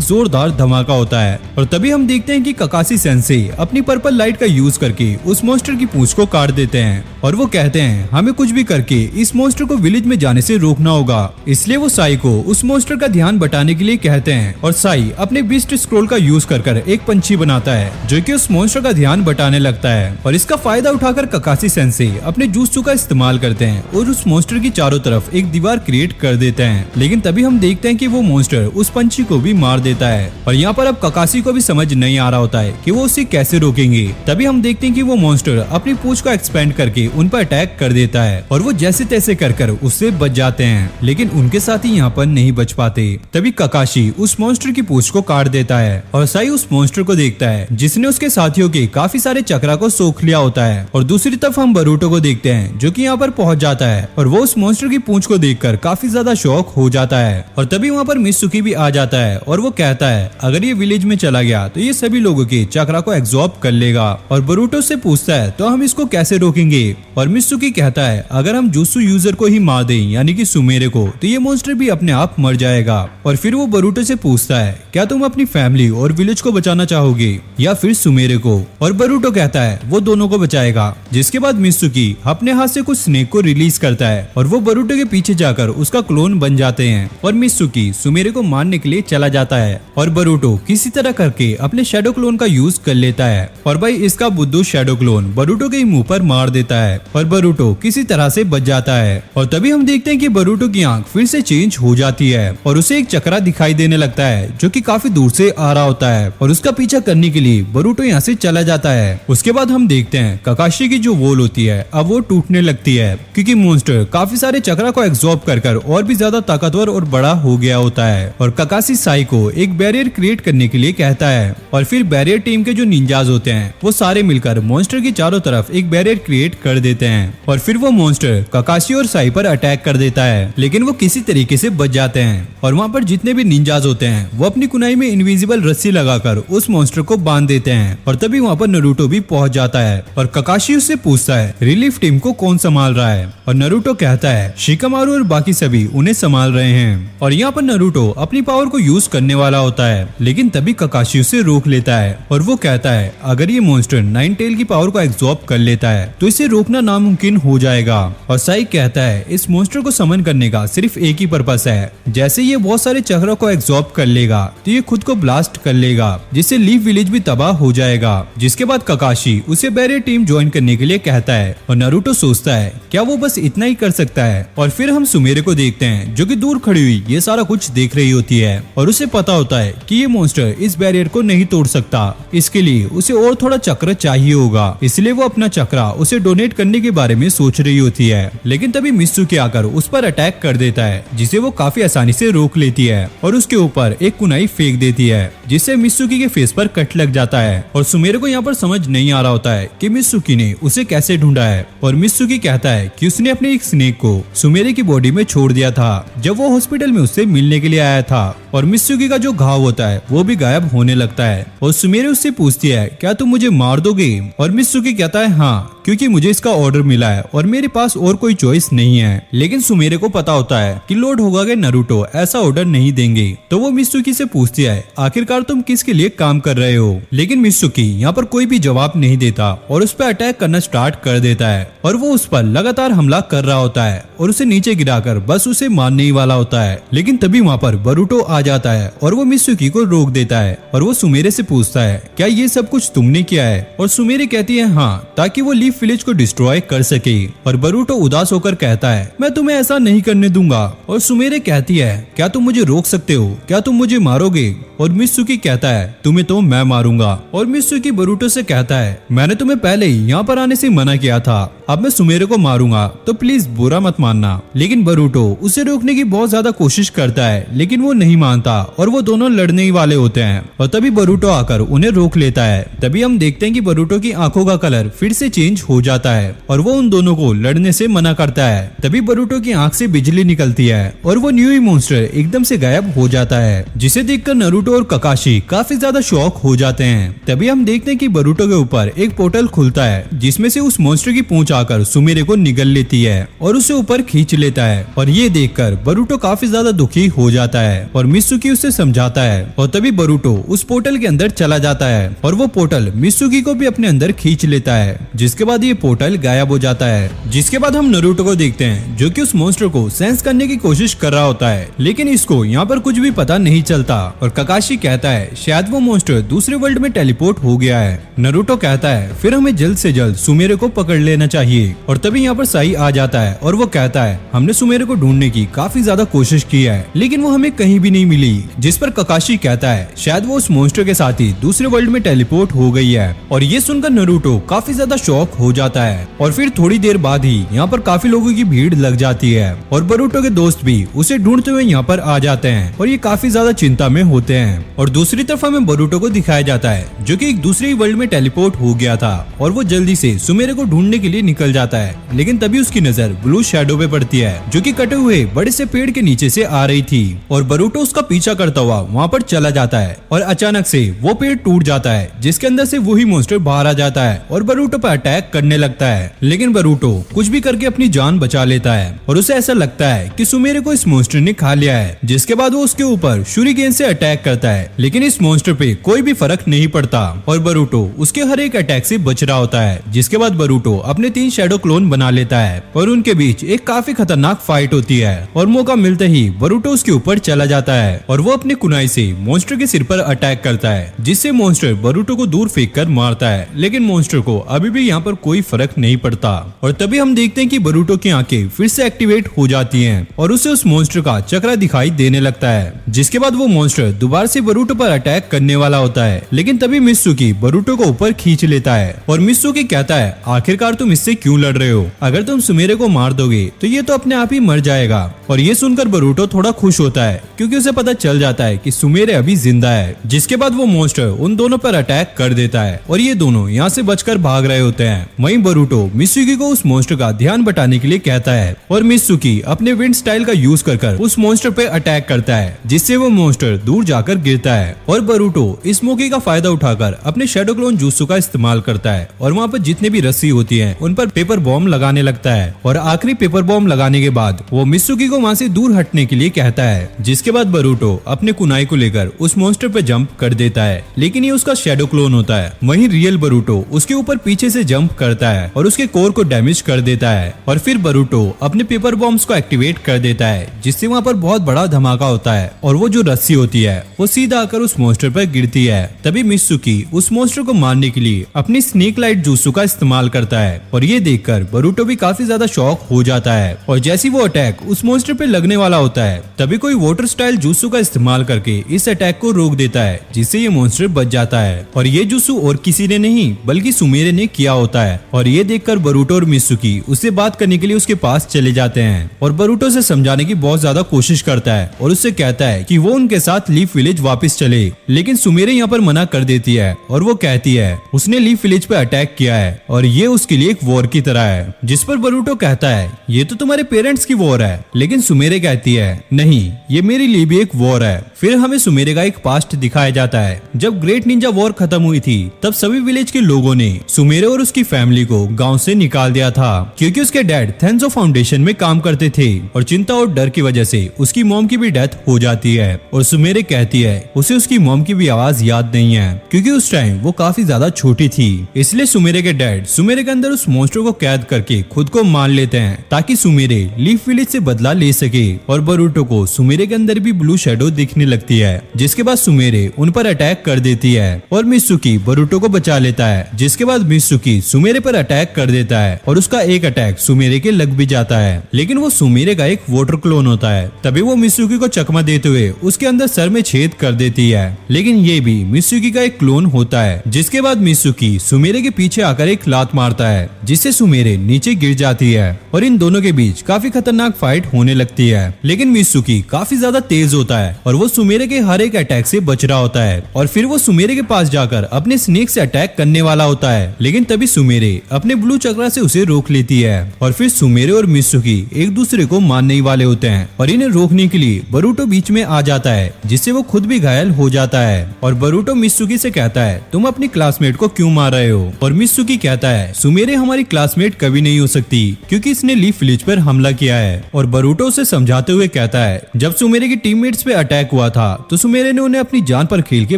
जोरदार धमाका होता है। और तभी हम देखते हैं कि ककाशी सेंसेई अपनी पर्पल लाइट का यूज करके उस मॉन्स्टर की पूंछ को काट देते हैं और वो कहते हैं हमें कुछ भी करके इस मॉन्स्टर को विलेज में जाने से रोकना होगा। इसलिए वो साई को उस मॉन्स्टर का ध्यान बटाने के लिए कहते हैं और साई अपने बीस्ट स्क्रोल का यूज कर एक पंछी बनाता है जो कि उस मॉन्स्टर का ध्यान बटाने लगता है। और इसका फायदा उठाकर ककाशी सेंसेई अपने जूत्सु का इस्तेमाल करते हैं और उस मॉन्स्टर की चारों तरफ एक दीवार क्रिएट कर देते हैं। लेकिन तभी हम देखते हैं कि वो मॉन्स्टर उस पंछी को भी मार देता है और यहाँ पर अब ककाशी को भी समझ नहीं आ रहा होता है कि वो उसे कैसे रोकेंगे। तभी हम देखते हैं कि वो मॉन्स्टर अपनी पूंछ को एक्सपेंड करके उन पर अटैक कर देता है और वो जैसे तैसे कर उससे बच जाते हैं, लेकिन उनके साथ ही यहाँ पर नहीं बच पाते। तभी ककाशी उस मॉन्स्टर की पूंछ को काट देता है और साई उस मॉन्स्टर को देखता है जिसने उसके साथियों के काफी सारे चक्रा को सोख लिया होता है। और दूसरी तरफ हम बरूटो को देखते हैं जो कि यहाँ पर पहुंच जाता है और वो उस मॉन्स्टर की पूंछ को देखकर काफी ज्यादा शौक हो जाता है। और तभी वहाँ पर मित्सुकी भी आ जाता है और वो कहता है अगर ये विलेज में चला गया तो ये सभी लोगों के चक्रा को एब्जॉर्ब कर लेगा। और बरूटो से पूछता है तो हम इसको कैसे रोकेंगे? और मित्सुकी कहता है अगर हम जुत्सु यूजर को ही मार दें यानी कि सुमेरे को तो ये मॉन्स्टर भी अपने आप मर जाएगा। और फिर वो बरूटो से पूछता है क्या तुम अपनी फैमिली और विलेज को बचाना चाहोगे या फिर सुमेरे को? और बरूटो कहता है वो दोनों को बचाएगा। जिसके बाद मित्सुकी अपने हाथ से कुछ स्नेक को रिलीज करता है और वो बरूटो के पीछे जाकर उसका क्लोन बन जाते हैं और मित्सुकी सुमेरे को मारने के लिए चला जाता है और बरूटो किसी तरह करके अपने शैडो क्लोन का यूज कर लेता है और भाई इसका बुद्धू शैडो क्लोन बरूटो के मुंह पर मार देता है और बरूटो किसी तरह से बच जाता है। और तभी हम देखते हैं कि बरूटो की आंख फिर से चेंज हो जाती है और उसे एक चक्रा दिखाई देने लगता है जो कि काफी दूर से आ रहा होता है और उसका पीछा करने के लिए बरूटो यहाँ से चला जाता है। उसके बाद हम देखते हैं ककाशी की जो वॉल होती है अब वो टूटने लगती है क्योंकि मॉन्स्टर काफी सारे चक्रा को एब्जॉर्ब कर और भी ज्यादा ताकतवर और बड़ा हो गया होता है। और ककाशी साई को एक बैरियर क्रिएट करने के लिए कहता है और फिर बैरियर टीम के जो निंजाज होते हैं वो सारे मिलकर मॉन्स्टर की चारों तरफ एक बैरियर क्रिएट कर देते हैं और फिर वो मॉन्स्टर ककाशी और साई पर अटैक कर देता है, लेकिन वो किसी तरीके से बच जाते हैं। और वहाँ पर जितने भी निंजाज होते हैं वो अपनी कुनाई में इनविजिबल रस्सी लगाकर उस मॉन्स्टर को बांध देते जाते हैं और तभी वहाँ पर नरूटो भी पहुँच जाता है और ककाशी उससे पूछता है रिलीफ टीम को कौन संभाल रहा है और नरूटो कहता है शिकामारू और बाकी सभी उन्हें संभाल रहे हैं। और यहाँ पर नरूटो अपनी पावर को यूज करने वाला होता है लेकिन तभी ककाशी उसे रोक लेता है और वो कहता है अगर ये मॉन्स्टर नाइन टेल की पावर को एब्जॉर्ब कर लेता है तो इसे रोकना नामुमकिन हो जाएगा। और साइक कहता है इस मॉन्स्टर को समन करने का सिर्फ एक ही पर्पस है, जैसे ये बहुत सारे चक्रों को एब्जॉर्ब कर लेगा तो ये खुद को ब्लास्ट कर लेगा जिससे लीफ विलेज भी तबाह हो जाएगा। जिसके बाद ककाशी उसे बैरियर टीम ज्वाइन करने के लिए कहता है और नारुतो सोचता है क्या वो बस इतना ही कर सकता है। और फिर हम सुमेरे को देखते हैं जो कि दूर खड़ी हुई ये सारा कुछ देख रही होती है और उसे पता होता है कि ये मॉन्स्टर इस बैरियर को नहीं तोड़ सकता, इसके लिए उसे और थोड़ा चक्र चाहिए होगा, इसलिए वो अपना चक्रा उसे डोनेट करने के बारे में सोच रही होती है। लेकिन तभी मित्सुकी आकर उस पर अटैक कर देता है जिसे वो काफी आसानी से रोक लेती है और उसके ऊपर एक कुनाई फेंक देती है जिससे मित्सुकी के फेस पर कट लग जाता है। और सुमेरे को यहाँ पर समझ नहीं आ रहा होता है कि मित्सुकी ने उसे कैसे ढूंढा है और मित्सुकी कहता है कि उसने अपने एक स्नेक को सुमेरे की बॉडी में छोड़ दिया था जब वो हॉस्पिटल में उससे मिलने के लिए आया था। और मित्सुकी का जो घाव होता है वो भी गायब होने लगता है और सुमेरे उससे पूछती है क्या तुम मुझे मार दोगे और मित्सुकी कहता है हाँ क्योंकि मुझे इसका ऑर्डर मिला है और मेरे पास और कोई चॉइस नहीं है। लेकिन सुमेरे को पता होता है कि लॉर्ड होकागे नारुतो ऐसा ऑर्डर नहीं देंगे तो वो मित्सुकी से पूछती है आखिरकार तुम किसके लिए काम कर रहे हो। लेकिन मित्सुकी यहाँ पर कोई भी जवाब नहीं देता और उस पर अटैक करना स्टार्ट कर देता है और वो उस पर लगातार हमला कर रहा होता है और उसे नीचे गिराकर बस उसे मारने ही वाला होता है। लेकिन तभी वहाँ पर बरूटो आ जाता है और वो मित्सुकी को रोक देता है और वो सुमेरे से पूछता है क्या ये सब कुछ तुमने किया है और सुमेरे कहती है हाँ ताकि वो लीफ विलेज को डिस्ट्रॉय कर सके। और बरूटो उदास होकर कहता है मैं तुम्हें ऐसा नहीं करने दूंगा। और सुमेरे कहती है क्या तुम मुझे रोक सकते हो, क्या तुम मुझे मारोगे। और मित्सुकी कहता है तुम्हें तो मैं मारूंगा। और मित्सुकी बरूटो से कहता है मैंने तुम्हें पहले ही यहाँ पर आने से मना किया था, अब मैं सुमेरे को मारूंगा तो प्लीज बुरा मत मानना। लेकिन बरूटो उसे रोकने की बहुत ज्यादा कोशिश करता है लेकिन वो नहीं मानता और वो दोनों लड़ने ही वाले होते हैं। और तभी बरूटो आकर उन्हें रोक लेता है। तभी हम देखते हैं कि बरूटो की आंखों का कलर फिर से चेंज हो जाता है और वो उन दोनों को लड़ने से मना करता है। तभी बरूटो की आंख से बिजली निकलती है और वो न्यू मॉन्स्टर एकदम से गायब हो जाता है जिसे देखकर नारुतो और ककाशी काफी ज्यादा शॉक हो जाते हैं। तभी हम देखते हैं कि बरूटो के ऊपर एक पोर्टल खुलता है जिसमें से उस मॉन्स्टर की पूंछ आकर सुमेरे को निगल लेती है और उसे ऊपर खींच लेता है। और ये देखकर बरूटो काफी ज्यादा दुखी हो जाता है और मित्सुकी उसे समझाता है। और तभी बरूटो उस पोर्टल के अंदर चला जाता है और वो पोर्टल मित्सुकी को भी अपने अंदर खींच लेता है जिसके बाद ये पोर्टल गायब हो जाता है। जिसके बाद हम नारुतो को देखते हैं जो कि उस मॉन्स्टर को सेंस करने की कोशिश कर रहा होता है लेकिन इसको यहाँ पर कुछ भी पता नहीं चलता। और ककाशी कहता है शायद वो मॉन्स्टर दूसरे वर्ल्ड में टेलीपोर्ट हो गया है। नारुतो कहता है फिर हमें जल्द से जल्द सुमेरे को पकड़ लेना चाहिए। और तभी यहाँ पर साई आ जाता है और वो कहता है हमने सुमेरे को ढूंढने की काफी ज्यादा कोशिश की है लेकिन वो हमें कहीं भी नहीं मिली। जिस पर ककाशी कहता है शायद वो उस मॉन्स्टर के साथ ही दूसरे वर्ल्ड में टेलीपोर्ट हो गई है। और ये सुनकर नारुतो काफी ज्यादा शॉक हो जाता है और फिर थोड़ी देर बाद ही यहाँ पर काफी लोगों की भीड़ लग जाती है और बरूटो के दोस्त भी उसे ढूंढते हुए यहाँ पर आ जाते हैं और ये काफी ज्यादा चिंता में होते हैं। और दूसरी तरफ हमें बरूटो को दिखाया जाता है जो कि एक दूसरे वर्ल्ड में टेलीपोर्ट हो गया था और वो जल्दी से सुमेरे को ढूंढने के लिए निकल जाता है। लेकिन तभी उसकी नजर ब्लू शैडो पे पड़ती है जो कि कटे हुए बड़े से पेड़ के नीचे से आ रही थी और बरूटो उसका पीछा करता हुआ वहाँ पर चला जाता है और अचानक से वो पेड़ टूट जाता है जिसके अंदर से वही मॉन्स्टर बाहर आ जाता है और बरूटो पर अटैक करने लगता है। लेकिन बरूटो कुछ भी करके अपनी जान बचा लेता है और उसे ऐसा लगता है कि सुमेरे को इस मॉन्स्टर ने खा लिया है। जिसके बाद वो उसके ऊपर शूरिगेन से अटैक करता है लेकिन इस मॉन्स्टर पे कोई भी फर्क नहीं पड़ता और बरूटो उसके हर एक अटैक से बच रहा होता है। जिसके बाद बरूटो अपने 3 शैडो क्लोन बना लेता है और उनके बीच एक काफी खतरनाक फाइट होती है और मौका मिलते ही बरूटो उसके ऊपर चला जाता है और वो अपनी कुनाई से मॉन्स्टर के सिर पर अटैक करता है जिससे मॉन्स्टर बरूटो को दूर फेंक कर मारता है। लेकिन मॉन्स्टर को अभी भी यहाँ पर कोई फर्क नहीं पड़ता। और तभी हम देखते हैं कि बरूटो की आंखें फिर से एक्टिवेट हो जाती हैं और उसे उस मॉन्स्टर का चक्रा दिखाई देने लगता है। जिसके बाद वो मॉन्स्टर दोबारा से बरूटो पर अटैक करने वाला होता है लेकिन तभी मित्सुकी बरूटो को ऊपर खींच लेता है और मित्सुकी कहता है आखिरकार तुम इससे क्यों लड़ रहे हो, अगर तुम सुमेरे को मार दोगे तो ये तो अपने आप ही मर जाएगा। और ये सुनकर बरूटो थोड़ा खुश होता है क्योंकि उसे पता चल जाता है कि सुमेरे अभी जिंदा है। जिसके बाद वो मॉन्स्टर उन दोनों पर अटैक कर देता है और ये दोनों यहाँ से बचकर भाग रहे होते हैं। वहीं बरूटो मित्सुकी को उस मॉन्स्टर का ध्यान बटाने के लिए कहता है और मित्सुकी अपने विंड स्टाइल का यूज कर उस मॉन्स्टर पे अटैक करता है जिससे वो मॉन्स्टर दूर जाकर आकर गिरता है और बरूटो इस मौके का फायदा उठाकर अपने शैडो क्लोन जुत्सु का इस्तेमाल करता है और वहाँ पर जितने भी रस्सी होती है उन पर पेपर बॉम्ब लगाने लगता है और आखिरी पेपर बॉम्ब लगाने के बाद वो मित्सुकी को वहाँ से दूर हटने के लिए कहता है, जिसके बाद बरूटो अपने कुनाई को लेकर उस मॉन्स्टर पे जंप कर देता है, लेकिन ये उसका शैडो क्लोन होता है। वहीं रियल बरूटो उसके ऊपर पीछे से जंप करता है और उसके कोर को डैमेज कर देता है और फिर बरूटो अपने पेपर बॉम्ब्स को एक्टिवेट कर देता है, जिससे वहाँ पर बहुत बड़ा धमाका होता है और वो जो रस्सी होती है वो सीधा आकर उस मॉन्स्टर पर गिरती है। तभी मित्सुकी उस मॉन्स्टर को मारने के लिए अपनी स्नेक लाइट जुत्सु का इस्तेमाल करता है और ये देखकर बरूटो भी काफी ज्यादा शॉक हो जाता है और जैसे वो अटैक उस मॉन्स्टर पे लगने वाला होता है तभी कोई वाटर स्टाइल जुत्सु का इस्तेमाल करके इस अटैक को रोक देता है, जिससे ये मॉन्स्टर बच जाता है। और ये जुत्सु और किसी ने नहीं बल्कि सुमेरे ने किया होता है और ये देखकर बरूटो और मित्सुकी उससे बात करने के लिए उसके पास चले जाते हैं और बरूटो से समझाने की बहुत ज्यादा कोशिश करता है और उससे कहता है कि वो उनके साथ लीफ विलेज वापस चले, लेकिन सुमेरे यहाँ पर मना कर देती है और वो कहती है उसने लीफ विलेज पे अटैक किया है और ये उसके लिए एक वॉर की तरह है। जिस पर बरूटो कहता है ये तो तुम्हारे पेरेंट्स की वॉर है, लेकिन सुमेरे कहती है नहीं, ये मेरे लिए भी एक वॉर है। फिर हमें सुमेरे का एक पास्ट दिखाया जाता है। जब ग्रेट निंजा वॉर खत्म हुई थी तब सभी विलेज के लोगों ने सुमेरे और उसकी फैमिली को गांव से निकाल दिया था, क्योंकि उसके डैड थेंसो फाउंडेशन में काम करते थे और चिंता और डर की वजह से उसकी मॉम की भी डेथ हो जाती है। और सुमेरे कहती है उसे उसकी मॉम की भी आवाज याद नहीं है, क्योंकि उस टाइम वो काफी ज्यादा छोटी थी। इसलिए सुमेरे के डैड सुमेरे के अंदर उस मॉन्स्टर को कैद करके खुद को मान लेते हैं ताकि सुमेरे लीफ विलेज से बदला ले सके। और बरूटो को सुमेरे के अंदर भी ब्लू शैडो दिखने लगती है, जिसके बाद सुमेरे उन पर अटैक कर देती है और मित्सुकी बरूटो को बचा लेता है, जिसके बाद मित्सुकी सुमेरे पर अटैक कर देता है और उसका एक अटैक सुमेरे के लग भी जाता है, लेकिन वो सुमेरे का एक वाटर क्लोन होता है। तभी वो मित्सुकी को चकमा देते हुए उसके अंदर सर में छेद कर देती है, लेकिन ये भी मित्सुकी का एक क्लोन होता है। जिसके बाद मित्सुकी सुमेरे के पीछे आकर एक लात मारता है, जिससे सुमेरे नीचे गिर जाती है और इन दोनों के बीच काफी खतरनाक फाइट होने लगती है। लेकिन मित्सुकी काफी ज्यादा तेज होता है और वो सुमेरे के हर एक अटैक से बच रहा होता है और फिर वो सुमेरे के पास जाकर अपने स्नेक से अटैक करने वाला होता है, लेकिन तभी सुमेरे अपने ब्लू चक्रा से उसे रोक लेती है और फिर सुमेरे और मित्सुकी एक दूसरे को मारने ही वाले होते हैं और इन्हें रोकने के लिए बरूटो बीच में आ जाता है, जिससे वो खुद भी घायल हो जाता है। और बरूटो मित्सुकी से कहता है तुम अपनी क्लासमेट को क्यों मार रहे हो? और मित्सुकी कहता है सुमेरे हमारी क्लासमेट कभी नहीं हो सकती, क्योंकि इसने लीफ विलेज पर हमला किया है। और बरूटो उसे समझाते हुए कहता है जब सुमेरे की टीममेट्स पे अटैक हुआ था तो सुमेरे ने उन्हें अपनी जान पर खेल के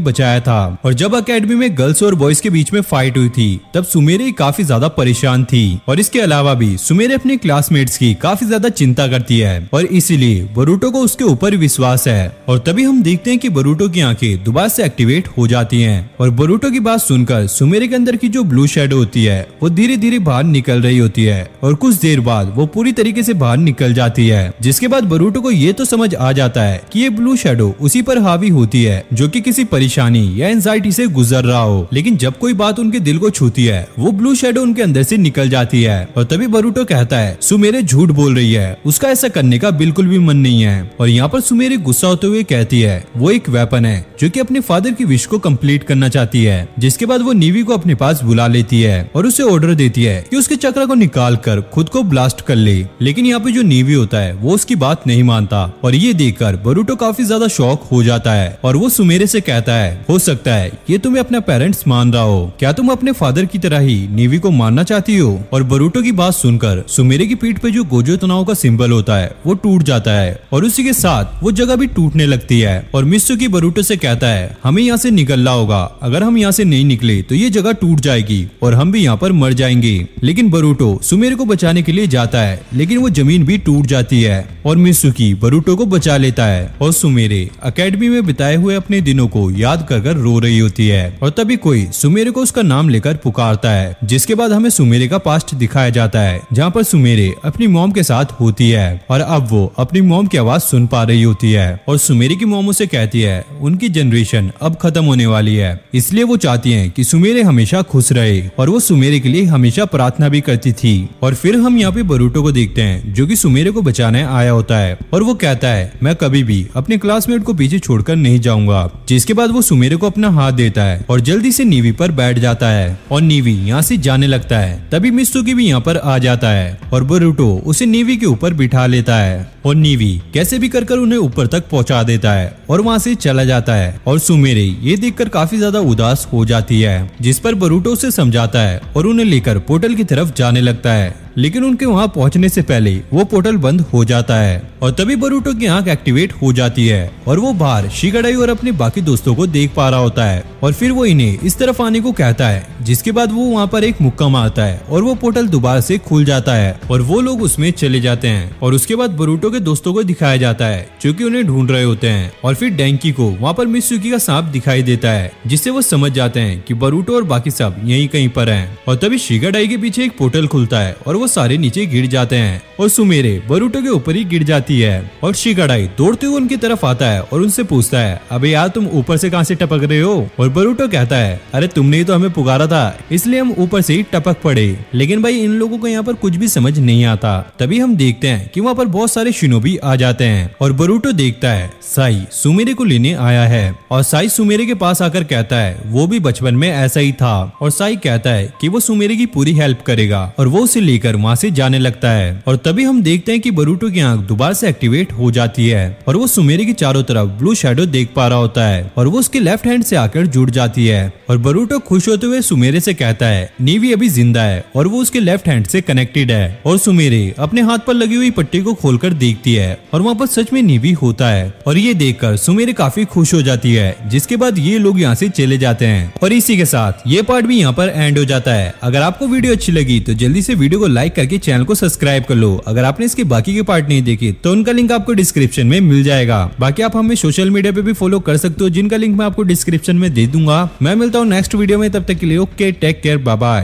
बचाया था, और जब अकेडमी में गर्ल्स और बॉयज के बीच में फाइट हुई थी तब सुमेरे काफी ज्यादा परेशान थी। और इसके अलावा भी सुमेरे अपने क्लासमेट्स की काफी ज्यादा चिंता करती है और इसीलिए बरूटो को उसके ऊपर विश्वास है। और तभी हम देखते हैं कि बरूटो की आंखें दोबारा से एक्टिवेट हो जाती हैं और बरूटो की बात सुनकर सुमेरे के अंदर की जो ब्लू शैडो होती है वो धीरे धीरे बाहर निकल रही होती है और कुछ देर बाद वो पूरी तरीके से बाहर निकल जाती है। जिसके बाद बरूटो को ये तो समझ आ जाता है कि ये ब्लू शैडो उसी पर हावी होती है जो कि किसी परेशानी या एंजाइटी से गुजर रहा हो, लेकिन जब कोई बात उनके दिल को छूती है वो ब्लू शैडो उनके अंदर से निकल जाती है। और तभी बरूटो कहता है सुमेरे झूठ बोल रही है, उसका ऐसा करने का बिल्कुल भी मन नहीं है। और यहाँ पर सुमेरे गुस्सा होते हुए कहती है वो एक वेपन है जो कि अपने फादर की विश को कंप्लीट करना चाहती है। जिसके बाद वो नीवी को अपने पास बुला लेती है और उसे ऑर्डर देती है कि उसके चक्र को निकाल कर खुद को ब्लास्ट कर ले, लेकिन यहाँ पे जो नीवी होता है वो उसकी बात नहीं मानता और ये देखकर बरूटो काफी ज्यादा शॉक हो जाता है और वो सुमेरे से कहता है हो सकता है ये तुम्हें अपना पेरेंट्स मान रहा हो, क्या तुम अपने फादर की तरह ही नीवी को मारना चाहती हो? और बरूटो की बात सुनकर सुमेरे की पीठ पे जो गोजो तनाव का सिंबल होता है वो टूट जाता है और उसी के साथ वो जगह भी टूटने लगती है। और मित्सुकी बरूटो से कहता है हमें यहाँ से निकलना होगा, अगर हम यहाँ से नहीं निकले तो ये जगह टूट जाएगी और हम भी यहाँ पर मर जाएंगे। लेकिन बरूटो सुमेरे को बचाने के लिए जाता है, लेकिन वो जमीन भी टूट जाती है और मित्सुकी बरूटो को बचा लेता है और सुमेरे अकेडमी में बिताए हुए अपने दिनों को याद कर रो रही होती है। और तभी कोई सुमेरे को उसका नाम लेकर पुकारता है, जिसके बाद हमें सुमेरे का पास्ट दिखाया जाता है जहाँ पर सुमेरे अपनी मॉम के साथ होती है और अब वो अपनी मॉम की आवाज सुन पा रही होती है और सुमेरे की मॉम उसे कहती है उनकी जनरेशन अब खत्म होने वाली है, इसलिए वो चाहती है कि सुमेरे हमेशा खुश रहे और वो सुमेरे के लिए हमेशा प्रार्थना भी करती थी। और फिर हम यहाँ पे बरूटो को देखते हैं जो कि सुमेरे को बचाने आया होता है और वो कहता है मैं कभी भी अपने क्लासमेट को पीछे छोड़कर नहीं जाऊंगा। जिसके बाद वो सुमेरे को अपना हाथ देता है और जल्दी से नीवी पर बैठ जाता है और नीवी यहाँ से जाने लगता है। तभी मित्सुकी भी यहाँ पर आ जाता है और बरूटो उसे नीवी के ऊपर बिठा लेता है और नीवी कैसे भी कर उन्हें ऊपर तक पहुँचा देता है और वहाँ वहाँ से चला जाता है और सुमेरे ये देखकर काफी ज्यादा उदास हो जाती है, जिस पर बरूटो उसे समझाता है और उन्हें लेकर पोर्टल की तरफ जाने लगता है। लेकिन उनके वहां पहुंचने से पहले वो पोर्टल बंद हो जाता है और तभी बरूटो की आंख एक्टिवेट हो जाती है और वो बाहर शिगाडाई और अपने बाकी दोस्तों को देख पा रहा होता है और फिर वो इन्हें इस तरफ आने को कहता है, जिसके बाद वो वहाँ पर एक मुक्का मारता है और वो पोर्टल दोबारा से खुल जाता है और वो लोग उसमें चले जाते हैं। और उसके बाद बरूटो के दोस्तों को दिखाया जाता है जो कि उन्हें ढूंढ रहे होते हैं और फिर डैंकी को वहाँ पर मित्सुकी का सांप दिखाई देता है, जिससे वो समझ जाते हैं कि बरूटो और बाकी सब यहीं कहीं पर हैं। और तभी शिगाडाई के पीछे एक पोर्टल खुलता है और वो सारे नीचे गिर जाते हैं और सुमेरे बरूटो के ऊपर ही गिर जाती है और शिगाडाई दौड़ते हुए उनकी तरफ आता है और उनसे पूछता है, अबे यार तुम ऊपर से कहां से टपक रहे हो? और बरूटो कहता है, अरे तुमने ही तो हमें पुकारा था इसलिए हम ऊपर से ही टपक पड़े। लेकिन भाई इन लोगों को यहाँ पर कुछ भी समझ नहीं आता। तभी हम देखते हैं कि वहाँ पर बहुत सारे शिनोबी आ जाते हैं और बरूटो देखता है साई सुमेरे को लेने आया है और साई सुमेरे के पास आकर कहता है वो भी बचपन में ऐसा ही था और साई कहता है कि वो सुमेरे की पूरी हेल्प करेगा और वो उसे लेकर वहाँ से जाने लगता है। और तभी हम देखते हैं कि बरूटो की आंख दोबारा से एक्टिवेट हो जाती है और वो सुमेरे के चारों तरफ ब्लू शैडो देख पा रहा होता है और वो उसके लेफ्ट हैंड से आकर जुड़ जाती है और बरूटो खुश होते हुए सुमेरे से कहता है नीवी अभी जिंदा है और वो उसके लेफ्ट हैंड से कनेक्टेड है। और सुमेरे अपने हाथ पर लगी हुई पट्टी को खोलकर देखती है और वहाँ पर सच में नीवी होता है और ये देखकर सुमेरे काफी खुश हो जाती है, जिसके बाद ये लोग यहाँ से चले जाते हैं। और इसी के साथ ये पार्ट भी यहाँ पर एंड हो जाता है। अगर आपको वीडियो अच्छी लगी तो जल्दी से वीडियो को लाइक करके चैनल को सब्सक्राइब कर लो। अगर आपने इसके बाकी के पार्ट नहीं देखे तो उनका लिंक आपको डिस्क्रिप्शन में मिल जाएगा। बाकी आप हमें सोशल मीडिया पे भी फॉलो कर सकते हो, जिनका लिंक मैं आपको डिस्क्रिप्शन में दे दूंगा। मैं मिलता हूँ नेक्स्ट वीडियो में, तब तक के लिए okay, take care, bye bye.